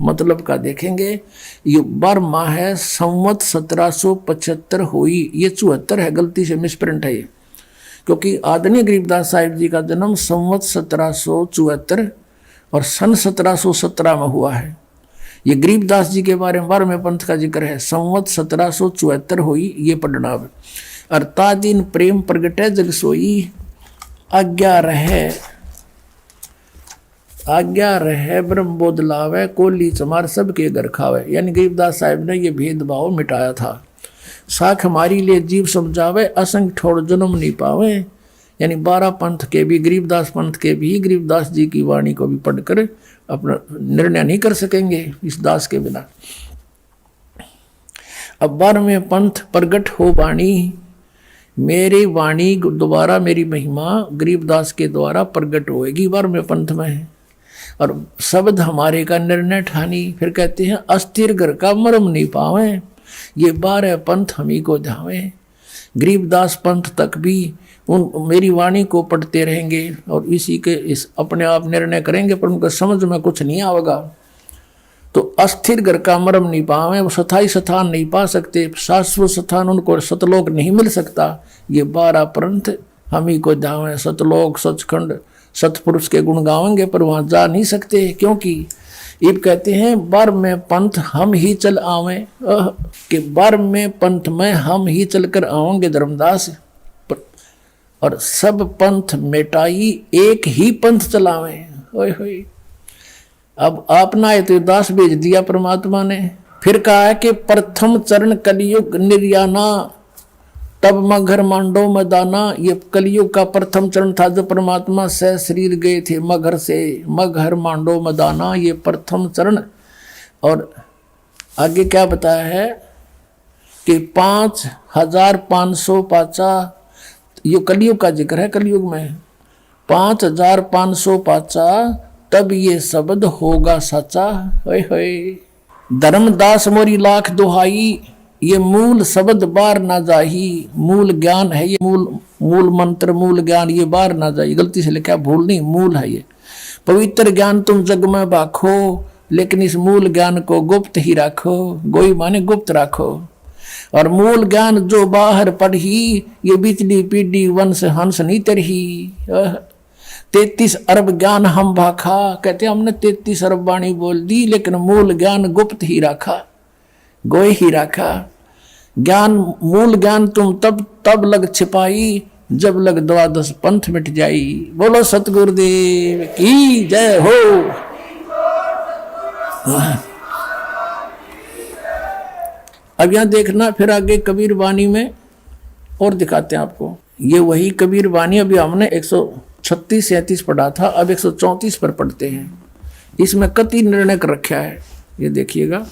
मतलब का देखेंगे, ये 12 माह है, संवत 1775 हुई, ये 74 है, गलती से मिसप्रिंट है ये, क्योंकि आदरणीय गरीबदास साहिब जी का जन्म संवत 1774 और सन 1717 में हुआ है। ये गरीबदास जी के बारे में 12वें पंथ का जिक्र है, संवत 1774 हुई, ये पढ़ना। अर्थात दिन प्रेम प्रगटे जग सोई, आज्ञा रहे ब्रह्म बोध लावे, कोली चमार सबके घर खावे। यानी गरीबदास साहिब ने ये भेदभाव मिटाया था। साख हमारी लिए जीव समझावे, असंग ठोड़ जन्म नहीं पावे। यानी 12 पंथ के भी, गरीबदास पंथ के भी, गरीबदास जी की वाणी को भी पढ़कर अपना निर्णय नहीं कर सकेंगे इस दास के बिना। अब 12वें पंथ प्रगट हो वाणी, मेरी वाणी दोबारा, मेरी महिमा गरीबदास के द्वारा प्रगट होएगी 12वें पंथ में। और शब्द हमारे का निर्णय ठानी। फिर कहते हैं अस्थिर घर का मरम नहीं पावे, ये 12 पंथ हम ही को ध्यावे। गरीबदास पंथ तक भी उन मेरी वाणी को पढ़ते रहेंगे और इसी के इस अपने आप निर्णय करेंगे, पर उनको समझ में कुछ नहीं आवेगा। तो अस्थिर घर का मरम नहीं पावे, वो स्थायी स्थान नहीं पा सकते, शाश्वत स्थान उनको सतलोक नहीं मिल सकता। ये 12 पंथ हम ही को ध्यावे। सतलोक सचखंड सतपुरुष के गुण गावेंगे, पर वहां जा नहीं सकते, क्योंकि ये कहते हैं 12वें पंथ हम ही चल आवे, कि 12वें पंथ में हम ही चलकर आवेंगे धर्मदास। और सब पंथ मिटाई एक ही पंथ चलावे। ओए होए, अब आपना है तो दास भेज दिया परमात्मा ने। फिर कहा है कि प्रथम चरण कलयुग निर्याना, तब मगर मांडो मैदाना। ये कलयुग का प्रथम चरण था, जो परमात्मा से शरीर गए थे मगर से, मगर मांडो मैदाना, ये प्रथम चरण। और आगे क्या बताया है कि 5505 ये कलयुग का जिक्र है। कलयुग में 5505 तब ये शब्द होगा सच्चा। होय होय, धर्मदास मोरी लाख दुहाई, ये मूल शब्द बार ना जाही। मूल ज्ञान है ये, मूल मंत्र, मूल ज्ञान, ये बार ना जाही। गलती से लिखा, भूल नहीं, मूल है ये। पवित्र ज्ञान तुम जग में बाखो, लेकिन इस मूल ज्ञान को गुप्त ही राखो। गोई माने गुप्त राखो। और मूल ज्ञान जो बाहर पढ़ी, ये बिचली पीढ़ी वंश हंस नहीं तरही। 33 अरब ज्ञान हम भाखा, कहते हमने 33 अरब वाणी बोल दी, लेकिन मूल ज्ञान गुप्त ही रखा, गोई ही रखा। ज्ञान मूल ज्ञान तुम तब लग छिपाई, जब लग 12 पंथ मिट जाई। बोलो सतगुरुदेव की जय हो। अब यहां देखना, फिर आगे कबीर वाणी में और दिखाते हैं आपको। ये वही कबीर वाणी अभी हमने 136-37 पढ़ा था, अब 134 पर पढ़ते हैं। इसमें कति निर्णय कर रखा है, ये देखिएगा।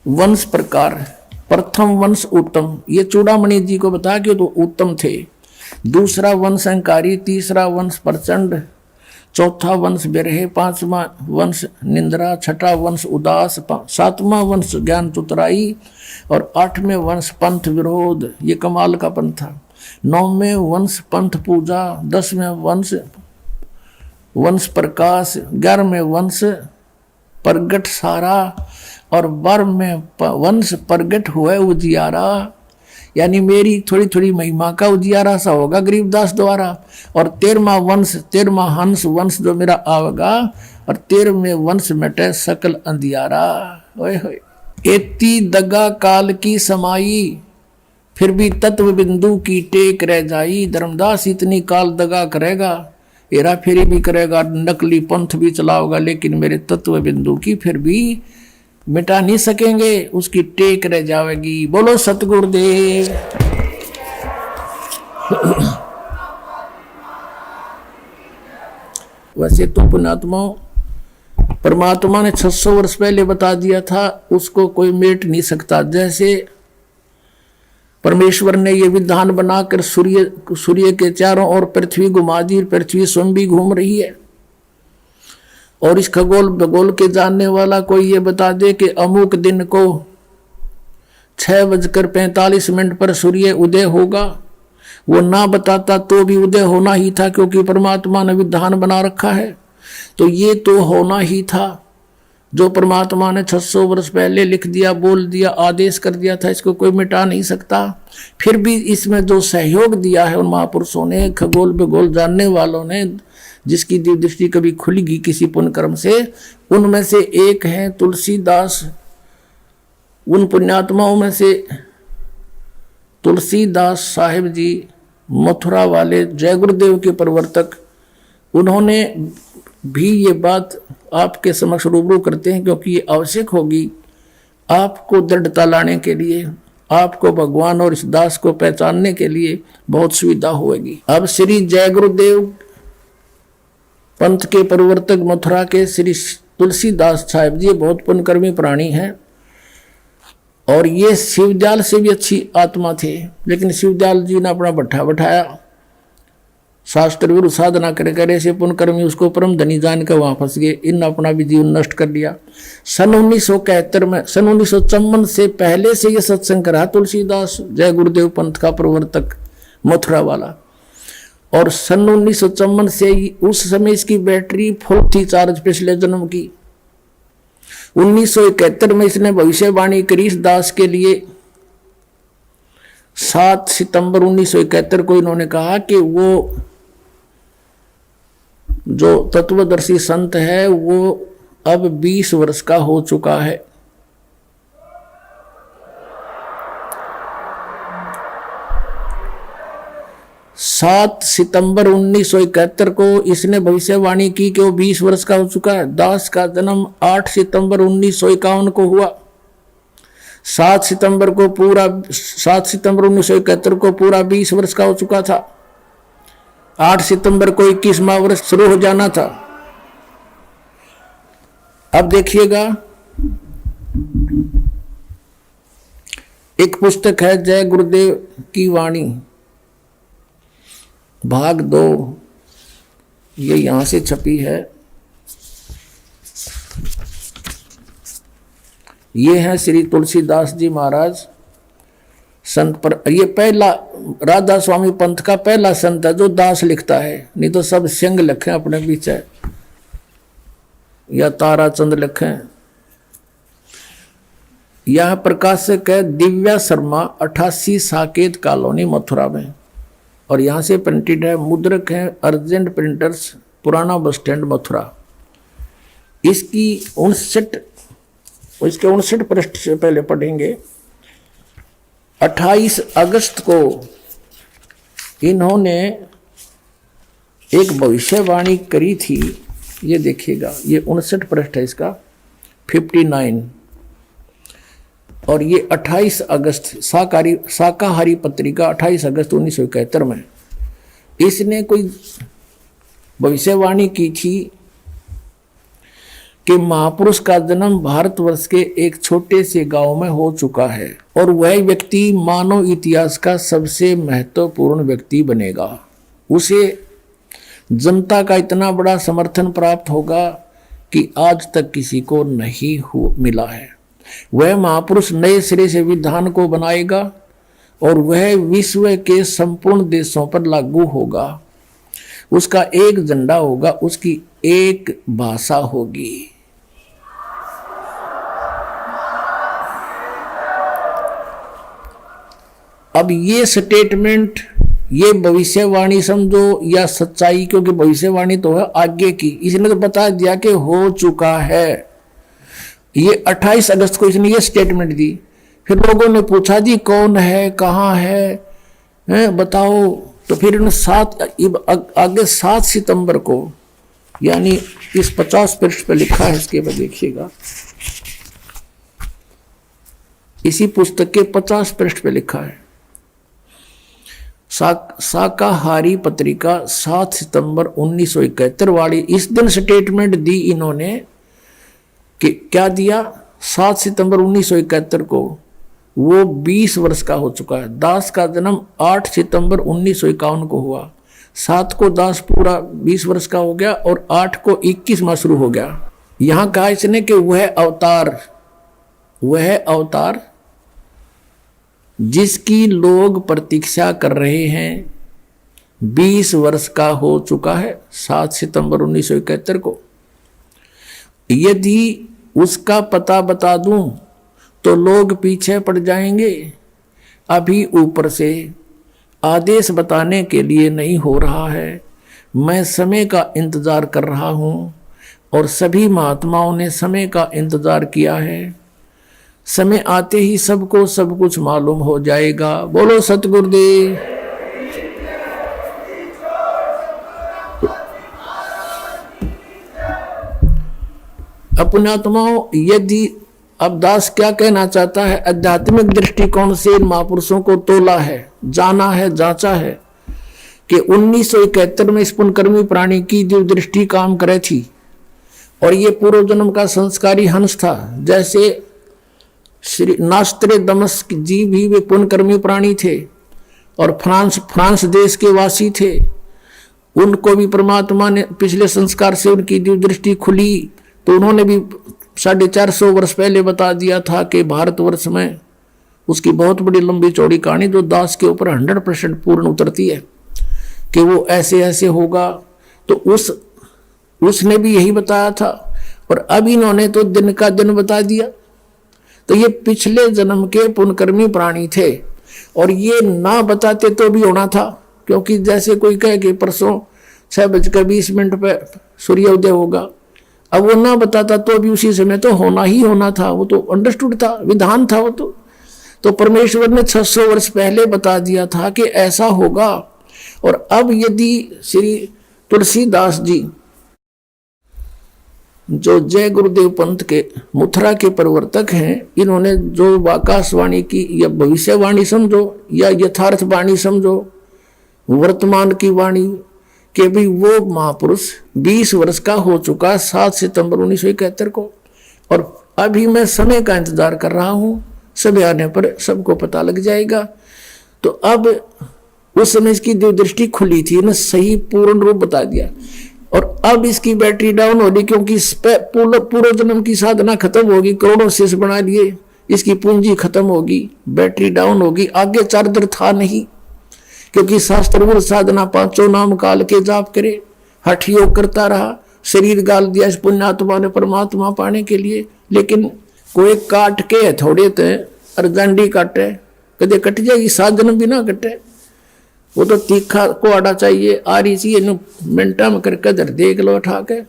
वंश प्रकार, प्रथम वंश उत्तम, ये चूड़ामणि जी को बताया कि तो उत्तम थे। दूसरा वंश अंकारी, तीसरा वंश प्रचंड, चौथा वंश बिरहे, 5वां वंश निंद्रा, छठा वंश उदास, 7वां वंश ज्ञान चुतराई और 8वें वंश पंथ विरोध, ये कमाल का पंथ था। 9वें वंश पंथ पूजा, 10वें वंश प्रकाश, 11वें वंश प्रगट सारा और 12वें वंश प्रगट हुए उजियारा। यानी मेरी थोड़ी थोड़ी महिमा का उजियारा सा होगा गरीबदास द्वारा। और 13वां वंश, 13वां हंस वंश जो मेरा आवेगा, और 13वें वंश मिटे सकल अंधियारा। ओए होए, एती दगा काल की समाई, फिर भी तत्व बिंदु की टेक रह जाई। धर्मदास इतनी काल दगा करेगा, हेरा फेरी भी करेगा, नकली पंथ भी चलाओगा, लेकिन मेरे तत्व बिंदु की फिर भी मिटा नहीं सकेंगे, उसकी टेक रह जाएगी। बोलो सतगुरुदेव। वैसे तो पुण्यात्मा, परमात्मा ने 600 वर्ष पहले बता दिया था, उसको कोई मेट नहीं सकता। जैसे परमेश्वर ने ये विधान बनाकर सूर्य के चारों ओर पृथ्वी घुमा दी, पृथ्वी स्वयं भी घूम रही है। और इस खगोल भगोल के जानने वाला कोई ये बता दे कि अमुक दिन को 6:45 पर सूर्य उदय होगा, वो ना बताता तो भी उदय होना ही था, क्योंकि परमात्मा ने विधान बना रखा है। तो ये तो होना ही था, जो परमात्मा ने 600 वर्ष पहले लिख दिया, बोल दिया, आदेश कर दिया था, इसको कोई मिटा नहीं सकता। फिर भी इसमें जो सहयोग दिया है उन महापुरुषों ने, खगोल भूगोल जानने वालों ने, जिसकी दिव्य दृष्टि कभी खुलेगी किसी पुण्य कर्म से, उनमें से एक है तुलसीदास। उन पुण्यात्माओं में से तुलसीदास साहिब जी, मथुरा वाले जय गुरुदेव के प्रवर्तक, उन्होंने भी ये बात आपके समक्ष रूबरू करते हैं, क्योंकि ये आवश्यक होगी आपको दृढ़ता लाने के लिए, आपको भगवान और इस दास को पहचानने के लिए बहुत सुविधा होगी। अब श्री जय गुरुदेव पंथ के प्रवर्तक मथुरा के श्री तुलसीदास साहिब जी बहुत पुण्यकर्मी प्राणी हैं, और ये शिवदयाल से भी अच्छी आत्मा थे, लेकिन शिवदयाल जी ने अपना भट्ठा बैठाया, शास्त्र विरुद्ध साधना करे करे से पुण्यकर्मी उसको परम धनी जान कर वहां फंस गए। इन अपना भी जीवन नष्ट कर लिया। सन 1971 में, सन 1954 से पहले से ये सत्संग करा तुलसीदास जय गुरुदेव पंथ का प्रवर्तक मथुरा वाला, और सन 1954 से उस समय इसकी बैटरी फुल थी चार्ज पिछले जन्म की। 1971 में इसने भविष्यवाणी करी इस दास के लिए। 7 सितंबर 1971 को इन्होंने कहा कि वो जो तत्वदर्शी संत है वो अब 20 वर्ष का हो चुका है। 7 सितंबर 1971 को इसने भविष्यवाणी की कि वो 20 वर्ष का हो चुका है। दास का जन्म 8 सितंबर 1951 को हुआ। 7 सितंबर 1971 को पूरा 20 वर्ष का हो चुका था। 8 सितंबर को 21वां वर्ष शुरू हो जाना था। अब देखिएगा, एक पुस्तक है जय गुरुदेव की वाणी भाग 2, ये यहां से छपी है। ये है श्री तुलसीदास जी महाराज संत पर। ये पहला राधा स्वामी पंथ का पहला संत है जो दास लिखता है, नहीं तो सब सिंह लिखे अपने पीछे या ताराचंद लिखे। यह प्रकाशक है दिव्या शर्मा, 88 साकेत कॉलोनी मथुरा में, और यहां से प्रिंटेड है। मुद्रक है अर्जेंट प्रिंटर्स, पुराना बस स्टैंड मथुरा। इसकी 59 पृष्ठ से पहले पढ़ेंगे। 28 अगस्त को इन्होंने एक भविष्यवाणी करी थी, ये देखिएगा, ये 59 पृष्ठ है इसका, 59, और ये 28 अगस्त शाकाहारी पत्रिका 28 अगस्त 1971 में इसने कोई भविष्यवाणी की थी कि महापुरुष का जन्म भारतवर्ष के एक छोटे से गांव में हो चुका है, और वह व्यक्ति मानव इतिहास का सबसे महत्वपूर्ण व्यक्ति बनेगा। उसे जनता का इतना बड़ा समर्थन प्राप्त होगा कि आज तक किसी को नहीं मिला है। वह महापुरुष नए सिरे से विधान को बनाएगा और वह विश्व के संपूर्ण देशों पर लागू होगा। उसका एक झंडा होगा, उसकी एक भाषा होगी। अब ये स्टेटमेंट, ये भविष्यवाणी समझो या सच्चाई, क्योंकि भविष्यवाणी तो है आगे की, इसने तो बता दिया कि हो चुका है। ये 28 अगस्त को इसने ये स्टेटमेंट दी। फिर लोगों ने पूछा जी कौन है, कहाँ है, बताओ। तो फिर इन्होंने आगे 7 सितंबर को, यानी इस 50 पृष्ठ पे लिखा है, इसके बाद देखिएगा, इसी पुस्तक के 50 पृष्ठ पे लिखा है, शाकाहारी पत्रिका 7 सितंबर 1971 वाली। इस दिन स्टेटमेंट दी इन्होंने कि क्या दिया, 7 सितंबर 1971 को वो 20 वर्ष का हो चुका है। दास का जन्म 8 सितंबर 1951 को हुआ। 7 को दास पूरा 20 वर्ष का हो गया और 8 को 21 माह शुरू हो गया। यहां कहा इसने कि वह अवतार जिसकी लोग प्रतीक्षा कर रहे हैं, 20 वर्ष का हो चुका है 7 सितंबर 1971 को। यदि उसका पता बता दूं तो लोग पीछे पड़ जाएंगे। अभी ऊपर से आदेश बताने के लिए नहीं हो रहा है। मैं समय का इंतजार कर रहा हूं और सभी महात्माओं ने समय का इंतजार किया है। समय आते ही सबको सब कुछ मालूम हो जाएगा। बोलो सतगुरुदेव। अपने आत्माओं, यदि अब दास क्या कहना चाहता है, आध्यात्मिक दृष्टिकोण से महापुरुषों को तोला है, जाना है, जांचा है कि 1971 में इस पुण्यकर्मी प्राणी की दिव्य दृष्टि काम करे थी और ये पूर्व जन्म का संस्कारी हंस था। जैसे श्री नास्त्रे दमस्क जी भी वे पुण्यकर्मी प्राणी थे और फ्रांस देश के वासी थे। उनको भी परमात्मा ने पिछले संस्कार से उनकी दिव्य दृष्टि खुली तो उन्होंने भी 450 वर्ष पहले बता दिया था कि भारतवर्ष में उसकी बहुत बड़ी लंबी चौड़ी कहानी जो दास के ऊपर 100% पूर्ण उतरती है कि वो ऐसे ऐसे होगा। तो उसने भी यही बताया था और अब इन्होंने तो दिन का दिन बता दिया। तो ये पिछले जन्म के पुण्यकर्मी प्राणी थे और ये ना बताते तो भी होना था, क्योंकि जैसे कोई कहे कि परसों 6:20 पे सूर्योदय होगा, अब वो ना बताता तो भी उसी समय तो होना ही होना था। वो तो अंडरस्टूड था, विधान था वो तो परमेश्वर ने 600 वर्ष पहले बता दिया था कि ऐसा होगा। और अब यदि श्री तुलसीदास जी जो जय गुरुदेव पंथ के मथुरा के प्रवर्तक हैं, इन्होंने जो आकाशवाणी की या भविष्यवाणी समझो या यथार्थ वाणी समझो, वर्तमान की वाणी कि भी वो महापुरुष 20 वर्ष का हो चुका 7 सितंबर 1971 को और अभी मैं समय का इंतजार कर रहा हूं। समय आने पर सबको पता लग जाएगा। तो अब उस समय इसकी जो दृष्टि खुली थी ना, सही पूर्ण रूप बता दिया। और अब इसकी बैटरी डाउन हो रही, क्योंकि पूर्व जन्म की साधना खत्म होगी, करोड़ों शिष्य बना लिए, इसकी पूंजी खत्म होगी, बैटरी डाउन होगी, आगे चार्जर था नहीं। क्योंकि शास्त्र साधना 5 नाम काल के जाप करे, हठ योग करता रहा, शरीर गाल दिया इस पुण्यात्मा ने परमात्मा पाने के लिए। लेकिन कोई काट के थोड़े थे अर्जंडी काटे, कदे कट जाएगी, 7 जन्म भी ना कटे। वो तो तीखा को आड़ा चाहिए, आ रही चाहिए मिनटा में करके दर देख लो उठा के।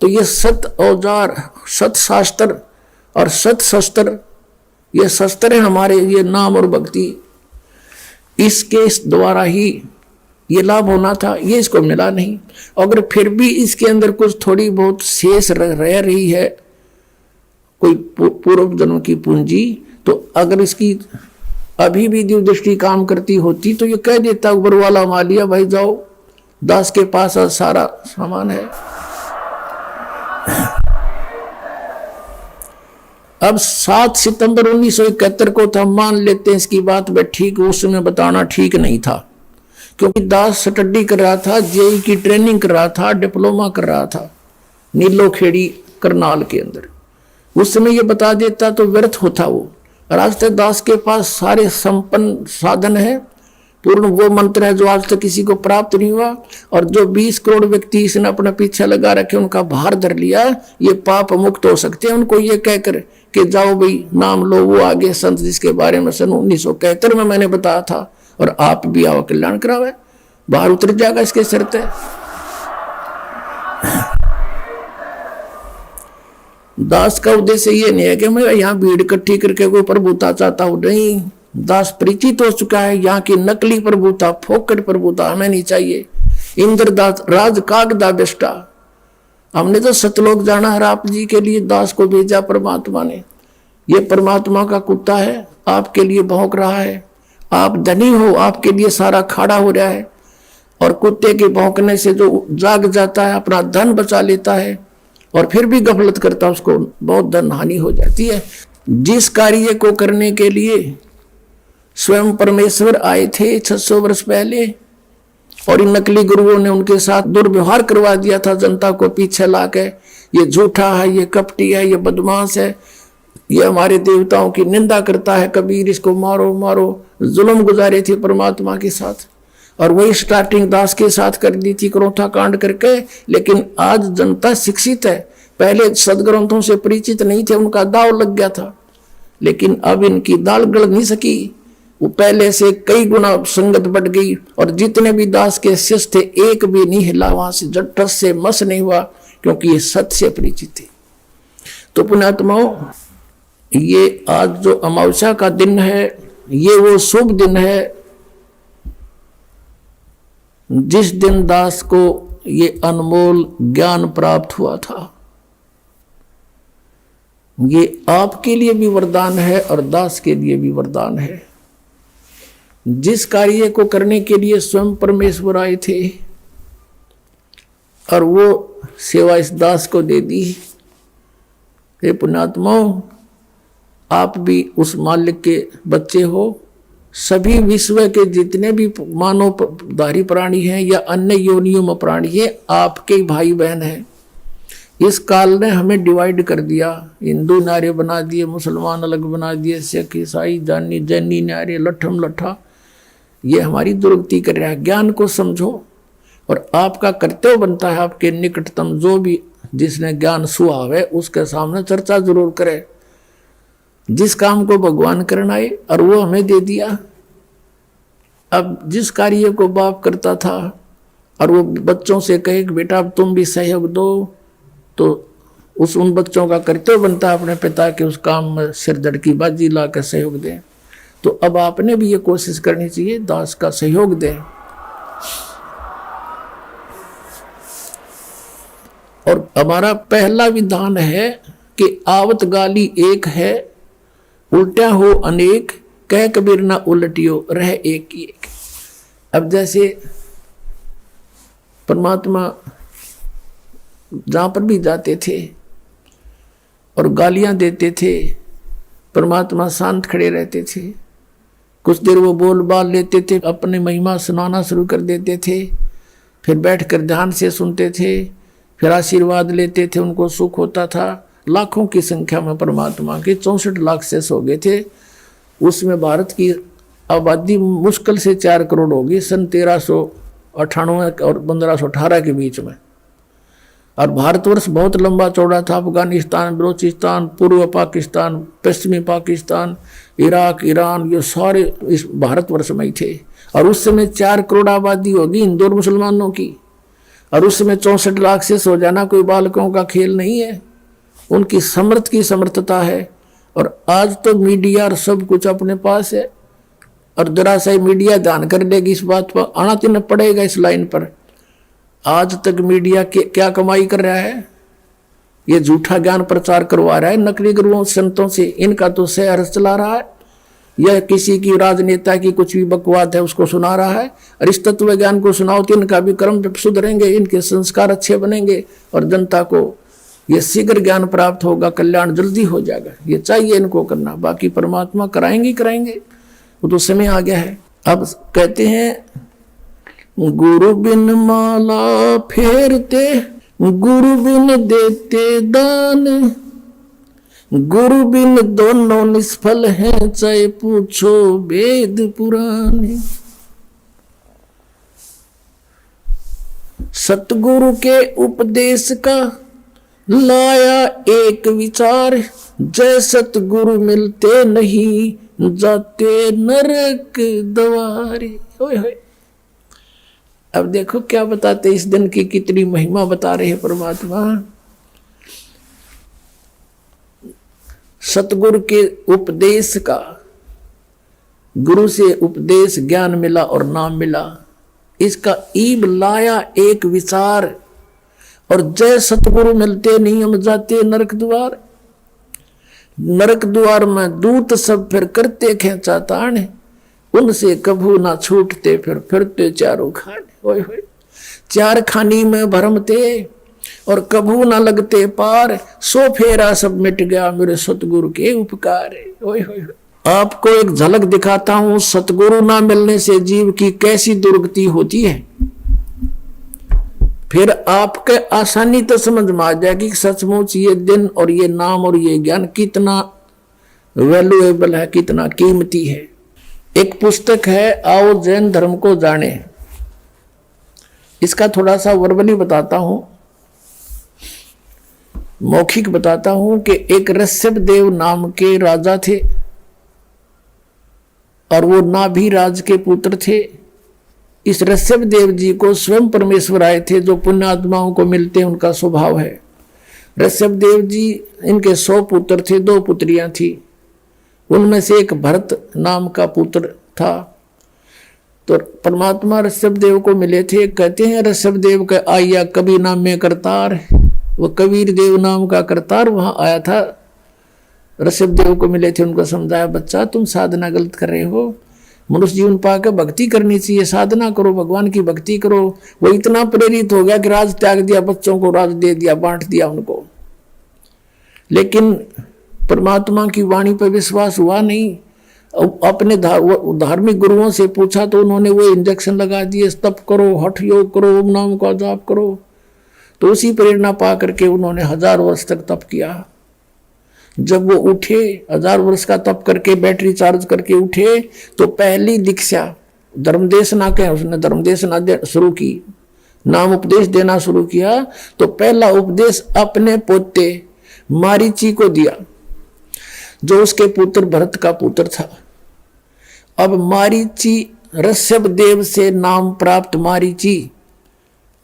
तो ये सत औजार, सत शास्त्र और सत शस्त्र, ये शस्त्र है हमारे, ये नाम और भक्ति, इसके द्वारा ही ये लाभ होना था, ये इसको मिला नहीं। अगर फिर भी इसके अंदर कुछ थोड़ी बहुत शेष रह रही है, कोई पूर्व जन्म की पूंजी, तो अगर इसकी अभी भी दिव्य दृष्टि काम करती होती तो ये कह देता ऊपर वाला मालिया भाई जाओ, दास के पास सारा सामान है। अब 7 सितंबर 1971 को तो हम मान लेते हैं इसकी बात, में ठीक उस समय बताना ठीक नहीं था, क्योंकि दास स्टडी कर रहा था, जेई की ट्रेनिंग कर रहा था, डिप्लोमा कर रहा था नीलो खेड़ी करनाल के अंदर। उस समय ये बता देता तो व्यर्थ होता वो। और आज तक दास के पास सारे संपन्न साधन है, पूर्ण वो मंत्र है जो आज तक किसी को प्राप्त नहीं हुआ। और जो 20 करोड़ व्यक्ति इसने अपना पीछे लगा रखे, उनका भार धर लिया, ये पाप मुक्त हो सकते हैं। उनको ये कहकर कि जाओ भाई नाम लो, वो आगे संत जिसके बारे में सन 1971 में मैंने बताया था, और आप भी आओ कल्याण करावे, बाहर उतर जाएगा इसके शर्त है। दास का उद्देश्य ये नहीं है कि मैं यहाँ भीड़ इकट्ठी करके कोई प्रभुता चाहता हूँ, नहीं। दास परिचित हो चुका है यहाँ की नकली प्रभुता, फोकट प्रभुता हमें नहीं चाहिए। इंद्रदास राज कागदा बेस्टा, हमने तो सतलोक जाना है, आप जी के लिए दास को भेजा परमात्मा ने। ये परमात्मा का कुत्ता है, आपके लिए भौंक रहा है। आप धनी हो, आपके लिए सारा खाड़ा हो रहा है, और कुत्ते के भौंकने से जो जाग जाता है, अपना धन बचा लेता है और फिर भी गफलत करता है, उसको बहुत धन हानि हो जाती है। जिस कार्य को करने के लिए स्वयं परमेश्वर आए थे 600 वर्ष पहले, और इन नकली गुरुओं ने उनके साथ दुर्व्यवहार करवा दिया था, जनता को पीछे लाके, ये झूठा है, ये कपटी है, ये बदमाश है, ये हमारे देवताओं की निंदा करता है, कबीर इसको मारो मारो, जुल्म गुजारे थे परमात्मा के साथ। और वही स्टार्टिंग दास के साथ कर दी थी क्रोथा कांड करके। लेकिन आज जनता शिक्षित है, पहले सदग्रंथों से परिचित नहीं थे, उनका दाव लग गया था। लेकिन अब इनकी दाल गल नहीं सकी, वो पहले से कई गुना संगत बढ़ गई। और जितने भी दास के शिष्य थे एक भी नहीं हिला वहां से, जट से मस नहीं हुआ, क्योंकि ये सत्य से परिचित थे। तो पुण्यात्माओं, ये आज जो अमावस्या का दिन है, ये वो शुभ दिन है जिस दिन दास को ये अनमोल ज्ञान प्राप्त हुआ था। ये आपके लिए भी वरदान है और दास के लिए भी वरदान है। जिस कार्य को करने के लिए स्वयं परमेश्वर आए थे और वो सेवा इस दास को दे दी। हे पुण्यात्माओं, आप भी उस मालिक के बच्चे हो। सभी विश्व के जितने भी मानवधारी प्राणी हैं या अन्य योनियों में प्राणी है, आपके भाई बहन हैं। इस काल ने हमें डिवाइड कर दिया, हिंदू नारे बना दिए, मुसलमान अलग बना दिए, सिख ईसाई जानी जैनी नारे, लठम लठा। ये हमारी दुर्गति कर रहा है। ज्ञान को समझो और आपका कर्तव्य बनता है आपके निकटतम जो भी जिसने ज्ञान सुहाव है उसके सामने चर्चा जरूर करे। जिस काम को भगवान करना है और वो हमें दे दिया। अब जिस कार्य को बाप करता था और वो बच्चों से कहे कि बेटा अब तुम भी सहयोग दो, तो उन बच्चों का कर्तव्य बनता है अपने पिता के उस काम में सिर धड़ की बाजी ला कर सहयोग दें। तो अब आपने भी ये कोशिश करनी चाहिए, दास का सहयोग दें। और हमारा पहला विधान है कि आवत गाली एक है, उल्टा हो अनेक, कह कबीर ना उलटियो, रह एक ही एक। अब जैसे परमात्मा जहां पर भी जाते थे और गालियां देते थे, परमात्मा शांत खड़े रहते थे। कुछ देर वो बोल बाल लेते थे, अपने महिमा सुनाना शुरू कर देते थे, फिर बैठकर ध्यान से सुनते थे, फिर आशीर्वाद लेते थे, उनको सुख होता था। लाखों की संख्या में परमात्मा के 64 लाख से हो गए थे। उसमें भारत की आबादी मुश्किल से 4 करोड़ होगी सन 1398 और 1518 के बीच में। और भारतवर्ष बहुत लंबा चौड़ा था। अफगानिस्तान, बलोचिस्तान, पूर्व पाकिस्तान, पश्चिमी पाकिस्तान, इराक, ईरान, ये सारे इस भारतवर्ष में ही थे। और उस समय 4 करोड़ आबादी होगी हिंदू और मुसलमानों की। और उस समय 64 लाख से सो जाना कोई बालकों का खेल नहीं है। उनकी समर्थ की समर्थता है। और आज तो मीडिया और सब कुछ अपने पास है। और जरा सा मीडिया ध्यान कर लेगी इस बात पर, आना तो न पड़ेगा इस लाइन पर। आज तक मीडिया क्या कमाई कर रहा है? ये झूठा ज्ञान प्रचार करवा रहा है नकली गुरुओं संतों से। इनका तो शहर चला रहा है। यह किसी की राजनेता की कुछ भी बकवाद है उसको सुना रहा है। और इस तत्व ज्ञान को सुनाओ तो इनका भी कर्म सुधरेंगे, इनके संस्कार अच्छे बनेंगे और जनता को ये शीघ्र ज्ञान प्राप्त होगा, कल्याण जल्दी हो जाएगा। ये चाहिए इनको करना। बाकी परमात्मा कराएंगे, वो तो समय आ गया है। अब कहते हैं गुरु बिन माला फेरते, गुरु बिन देते दान, गुरु बिन दोनों निष्फल हैं, चाहे पूछो वेद पुराण। सतगुरु के उपदेश का लाया एक विचार, जय सतगुरु मिलते नहीं जाते नरक द्वारे। होय होय। अब देखो क्या बताते, इस दिन की कितनी महिमा बता रहे हैं परमात्मा। सतगुरु के उपदेश का, गुरु से उपदेश ज्ञान मिला और नाम मिला, इसका ईब लाया एक विचार। और जय सतगुरु मिलते नहीं हम जाते नरक द्वार। नरक द्वार में दूत सब फिर करते खेचा ताने, उनसे कभू ना छूटते फिर फिरते चारों खाने। ओए होए। 4 खानी में भरमते और कभू ना लगते पार, सो फेरा सब मिट गया मेरे सतगुरु के उपकार। ओए होए। आपको एक झलक दिखाता हूं सतगुरु ना मिलने से जीव की कैसी दुर्गति होती है। फिर आपके आसानी तो समझ में आ जाएगी कि सचमुच ये दिन और ये नाम और ये ज्ञान कितना वैल्यूएबल है, कितना कीमती है। एक पुस्तक है आओ जैन धर्म को जाने, इसका थोड़ा सा वर्बली बताता हूं, मौखिक बताता हूं कि एक ऋषभ देव नाम के राजा थे और वो नाभिराज के पुत्र थे। इस ऋषभ देव जी को स्वयं परमेश्वर आए थे, जो पुण्य आत्माओं को मिलते हैं उनका स्वभाव है। ऋषभ देव जी, इनके 100 पुत्र थे, 2 पुत्रियां थी। उनमें से एक भरत नाम का पुत्र था। तो परमात्मा ऋषभ देव को मिले थे। कहते हैं ऋषभ देव का आया कभी नाम में करतार, वो कबीर देव नाम का करतार वहां आया था। ऋषभ देव को मिले थे, उनको समझाया, बच्चा तुम साधना गलत कर रहे हो, मनुष्य जीवन पाकर भक्ति करनी चाहिए, साधना करो, भगवान की भक्ति करो। वो इतना प्रेरित हो गया कि राज त्याग दिया, बच्चों को राज दे दिया, बांट दिया उनको। लेकिन परमात्मा की वाणी पर विश्वास हुआ नहीं। अपने धार्मिक गुरुओं से पूछा तो उन्होंने वो इंजेक्शन लगा दिए, तप करो, हठ योग करो, ओम नाम का जाप करो। तो उसी प्रेरणा पा करके उन्होंने 1000 वर्ष तक तप किया। जब वो उठे, 1000 वर्ष का तप करके बैटरी चार्ज करके उठे, तो पहली दीक्षा धर्मदेशना के उसने धर्मदेशना शुरू की, नाम उपदेश देना शुरू किया। तो पहला उपदेश अपने पोते मारीची को दिया, जो उसके पुत्र भरत का पुत्र था। अब मारीची, ऋषभ देव से नाम प्राप्त मारीची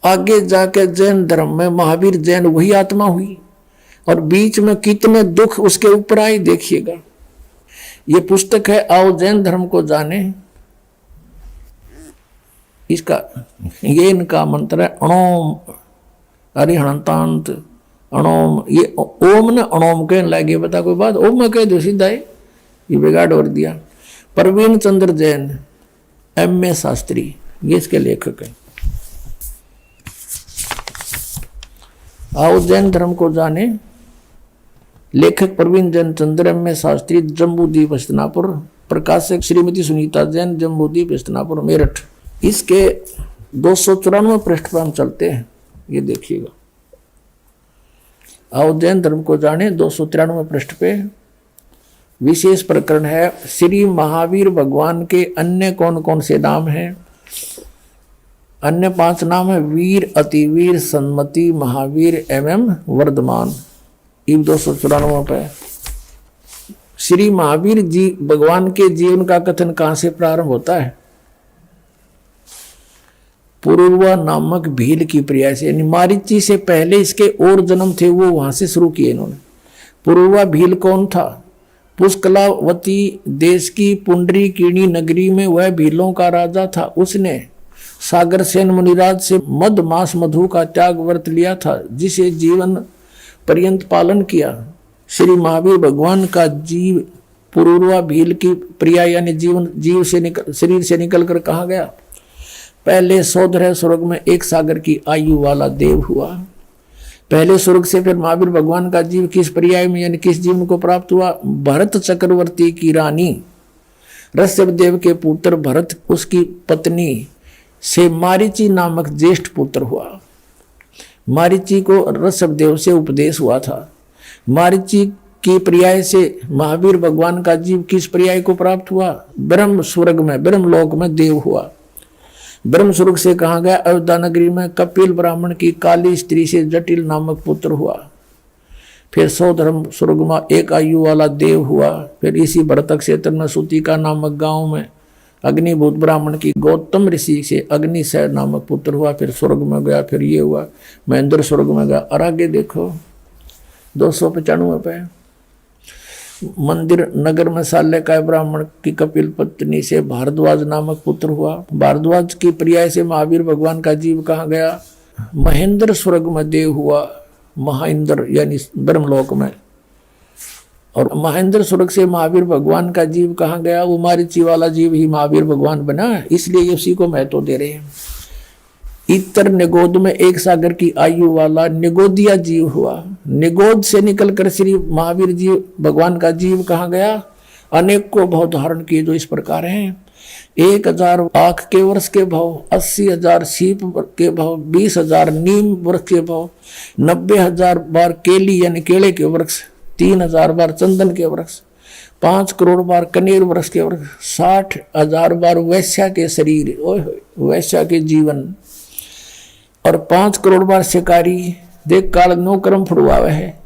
आगे जाकर जैन धर्म में महावीर जैन वही आत्मा हुई, और बीच में कितने दुख उसके ऊपर आए देखिएगा। ये पुस्तक है आओ जैन धर्म को जाने, इसका ये इनका मंत्र है अणोम अरिहंतांत अणोम। ये ओम ने अणोम कहने लगे, बता कोई बात, ओम में कह दो सीधा है, ये बिगाड़ और दिया। प्रवीण चंद्र जैन M.A. शास्त्री, ये इसके लेखक है। आओ जैन धर्म को जाने, लेखक प्रवीण जैन चंद्र M.A. शास्त्री, जम्बूद्वीप हस्तिनापुर, प्रकाशक श्रीमती सुनीता जैन, जम्बूद्वीप हस्तिनापुर, मेरठ। इसके 294 पृष्ठ पर हम चलते हैं, ये देखिएगा। आओ जैन धर्म को जाने 293 पृष्ठ पे विशेष प्रकरण है। श्री महावीर भगवान के अन्य कौन कौन से नाम हैं? अन्य 5 नाम है, वीर, अतिवीर, सन्मति, महावीर एवं वर्धमान। इन 294 पे श्री महावीर जी भगवान के जीवन का कथन कहां से प्रारंभ होता है? पुरुरवा नामक भील की प्रिया से, यानी मारीची से पहले इसके और जन्म थे, वो वहां से शुरू किए इन्होंने। पुरुरवा भील कौन था? पुष्कलावती देश की पुंडरी कीणी नगरी में वह भीलों का राजा था। उसने सागर सेन मुनिराज से मद मास मधु का त्याग व्रत लिया था, जिसे जीवन पर्यंत पालन किया। श्री महावीर भगवान का जीव पुरुरवा भील की प्रिया, यानी जीव से निकल, शरीर से निकल कर कहा गया। पहले 100 स्वर्ग में 1 सागर की आयु वाला देव हुआ। पहले स्वर्ग से फिर महावीर भगवान का जीव किस पर्याय में, यानी किस जीवन को प्राप्त हुआ? भरत चक्रवर्ती की रानी ऋषभ देव के पुत्र भरत, उसकी पत्नी से मारीची नामक ज्येष्ठ पुत्र हुआ। मारीची को ऋषभ देव से उपदेश हुआ था। मारीची की पर्याय से महावीर भगवान का जीव किस पर्याय को प्राप्त हुआ? ब्रह्म स्वर्ग में, ब्रह्मलोक में देव हुआ। ब्रह्म स्वर्ग से कहा गया अयोध्या नगरी में कपिल ब्राह्मण की काली स्त्री से जटिल नामक पुत्र हुआ। फिर 100 धर्म स्वर्ग में 1 आयु वाला देव हुआ। फिर इसी भरत क्षेत्र में सूतिका नामक गांव में अग्निभूत ब्राह्मण की गौतम ऋषि से अग्निशय नामक पुत्र हुआ। फिर स्वर्ग में गया, फिर ये हुआ, महेंद्र स्वर्ग में गया। और आगे देखो 295 पे मंदिर नगर में साल्यकाय ब्राह्मण की कपिल पत्नी से भारद्वाज नामक पुत्र हुआ। भारद्वाज की पर्याय से महावीर भगवान का जीव कहा गया? महेंद्र स्वर्ग में देव हुआ, महेंद्र यानी ब्रह्मलोक में। और महेंद्र स्वर्ग से महावीर भगवान का जीव कहा गया? वो मारीची वाला जीव ही महावीर भगवान बना, इसलिए उसी को महत्व दे रहे हैं। इतर निगोद में 1 सागर की आयु वाला निगोदिया जीव हुआ। निगोद से निकलकर श्री महावीर जी भगवान का जीव कहा गया? अनेक को भाव धारण किए, जो इस प्रकार हैं। 1000 आख के वर्ष के भाव, 80,000 सीप के भाव, 20,000 नीम वृक्ष के भाव, 90,000 बार केली यानी केले के वृक्ष, 3,000 बार चंदन के वृक्ष, 5 करोड़ बार कनेर वृक्ष के वृक्ष, 60,000 बार वैश्या के शरीर, वैश्या के जीवन, और 5 करोड़ बार शिकारी देख काल 9 कर्म फुड़वावे है,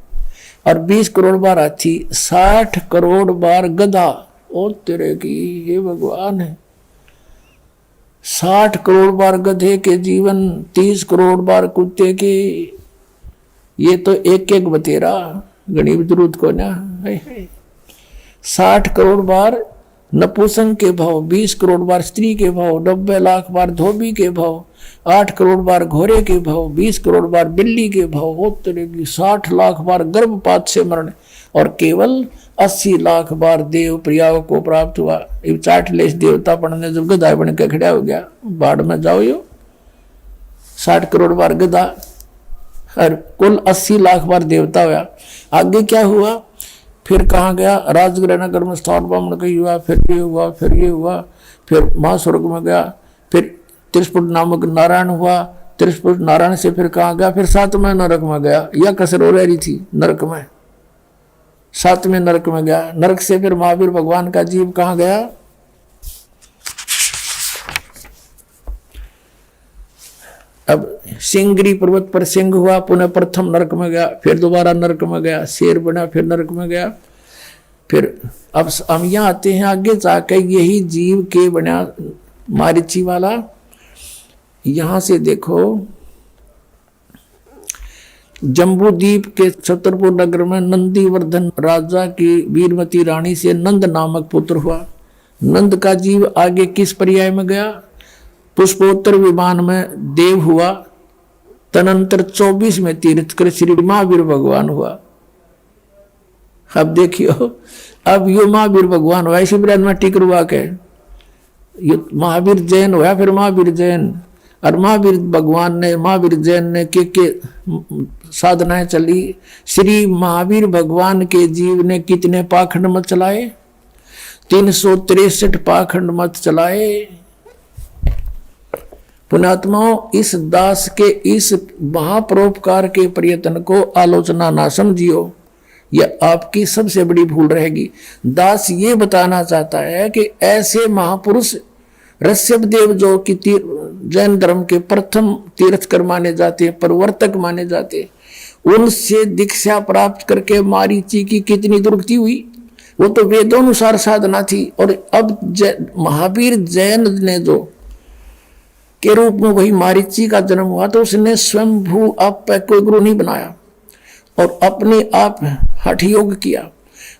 और 20 करोड़ बार हाथी, 60 करोड़ बार गधा। ओ तेरे की ये भगवान है, 60 करोड़ बार गधे के जीवन, 30 करोड़ बार कुत्ते के। ये तो एक एक बतेरा गणित जरूरत को ना। 60 करोड़ बार नपुंसक के भाव, 20 करोड़ बार स्त्री के भाव, 90 लाख बार धोबी के भाव, 8 करोड़ बार घोड़े के भाव, 20 करोड़ बार बिल्ली के भाव, हो तरह की 60 लाख बार गर्भपात से मरण, और केवल 80 लाख बार देव प्रियाओं को प्राप्त हुआ। चाटलेश देवता पढ़ने जब गधा बन के खड़ा हो गया, बाढ़ में जाओ यो 60 करोड़ बार गधा, और कुल 80 लाख बार देवता हुआ। आगे क्या हुआ, फिर कहाँ गया, राजगृह नगर में स्थान ब्राह्मण का हुआ, फिर ये हुआ, फिर ये हुआ, फिर महास्वर्ग में गया, फिर त्रिशपुट नामक नारायण हुआ, त्रिशपुट नारायण से फिर कहाँ गया, फिर 7वें नरक में गया। यह कसर हो रही थी नरक में, 7वें नरक में गया। नरक से फिर महावीर भगवान का जीव कहाँ गया, अब सिंगरी पर्वत पर सिंह हुआ, पुनः प्रथम नरक में गया, फिर दोबारा नरक में गया, शेर बना, फिर नरक में गया। फिर अब हम यहाँ आते हैं आगे जाकर, यही जीव के बना मारीची वाला। यहां से देखो, जम्बूद्वीप के छतरपुर नगर में नंदीवर्धन राजा की वीरमती रानी से नंद नामक पुत्र हुआ। नंद का जीव आगे किस पर्याय में गया, पुष्पोत्तर विमान में देव हुआ, तदनंतर 24 में तीर्थ कर श्री महावीर भगवान हुआ। अब देखियो, अब यो महावीर भगवान हुआ, इसी ब्रह्म में टिकर हुआ के महावीर जैन हुआ, फिर महावीर जैन, और महावीर भगवान ने, महावीर जैन ने के साधनाएं चली। श्री महावीर भगवान के जीव ने कितने पाखंड मत चलाए, 363 पाखंड मत चलाए। पुण्यात्माओं, इस दास के इस महापरोपकार के प्रयत्न को आलोचना ना समझियो, यह आपकी सबसे बड़ी भूल रहेगी। दास ये बताना चाहता है कि ऐसे महापुरुष ऋषभ देव जो कि जैन धर्म के प्रथम तीर्थकर माने जाते, प्रवर्तक माने जाते, उनसे दीक्षा प्राप्त करके मारीची की कितनी दुर्गति हुई। वो तो वेदोनुसार साधना थी। और अब महावीर जैन ने जो के रूप में वही मारीची का जन्म हुआ, तो उसने स्वयंभू आप पे कोई गुरु नहीं बनाया और अपने आप हठ योग किया,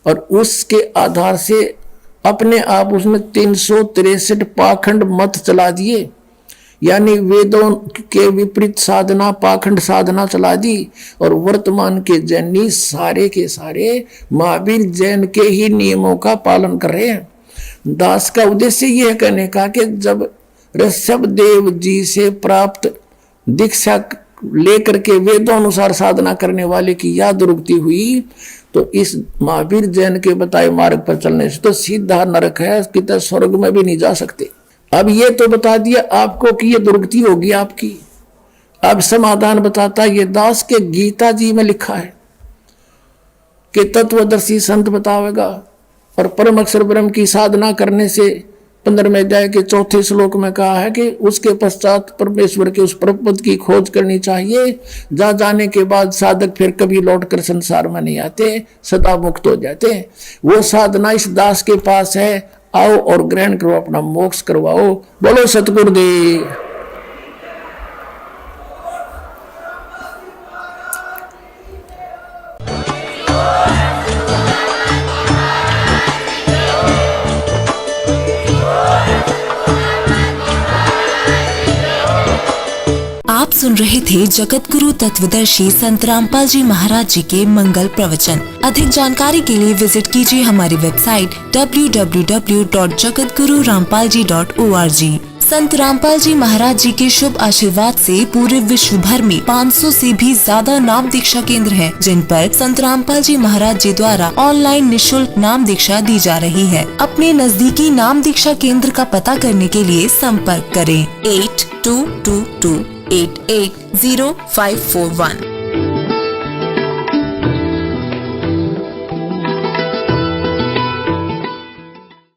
और उसके आधार से अपने आप उसने 363 पाखंड मत चला दिए, यानी वेदों के विपरीत साधना, पाखंड साधना चला दी। और वर्तमान के जैनी सारे के सारे महावीर जैन के ही नियमों का पालन कर रहे हैं। दास का उद्देश्य यह कहने का कि जब ऋषभ देव जी से प्राप्त दीक्षा लेकर के वेदों अनुसार साधना करने वाले की याद दुर्गति हुई, तो इस महावीर जैन के बताए मार्ग पर चलने से तो सीधा नरक है, कितने स्वर्ग में भी नहीं जा सकते। अब ये तो बता दिया आपको कि ये दुर्गति होगी आपकी। अब समाधान बताता है, ये दास के गीता जी में लिखा है कि तत्वदर्शी संत बतावेगा, और परम अक्षर ब्रह्म की साधना करने से 15वें अध्याय के 4थे श्लोक में कहा है कि उसके पश्चात परमेश्वर के उस परमपद की खोज करनी चाहिए, जहाँ जाने के बाद साधक फिर कभी लौटकर संसार में नहीं आते, सदा मुक्त हो जाते। वो साधना इस दास के पास है, आओ और ग्रहण करो, अपना मोक्ष करवाओ। बोलो सतगुरुदेव। आप सुन रहे थे जगत गुरु तत्वदर्शी संत रामपाल जी महाराज जी के मंगल प्रवचन। अधिक जानकारी के लिए विजिट कीजिए हमारी वेबसाइट www.jagatgururampalji.org। संत रामपाल जी महाराज जी के शुभ आशीर्वाद से पूरे विश्व भर में 500 से भी ज्यादा नाम दीक्षा केंद्र हैं, जिन पर संत रामपाल जी महाराज जी द्वारा ऑनलाइन निशुल्क नाम दीक्षा दी जा रही है। अपने नजदीकी नाम दीक्षा केंद्र का पता करने के लिए संपर्क करें 8222880541।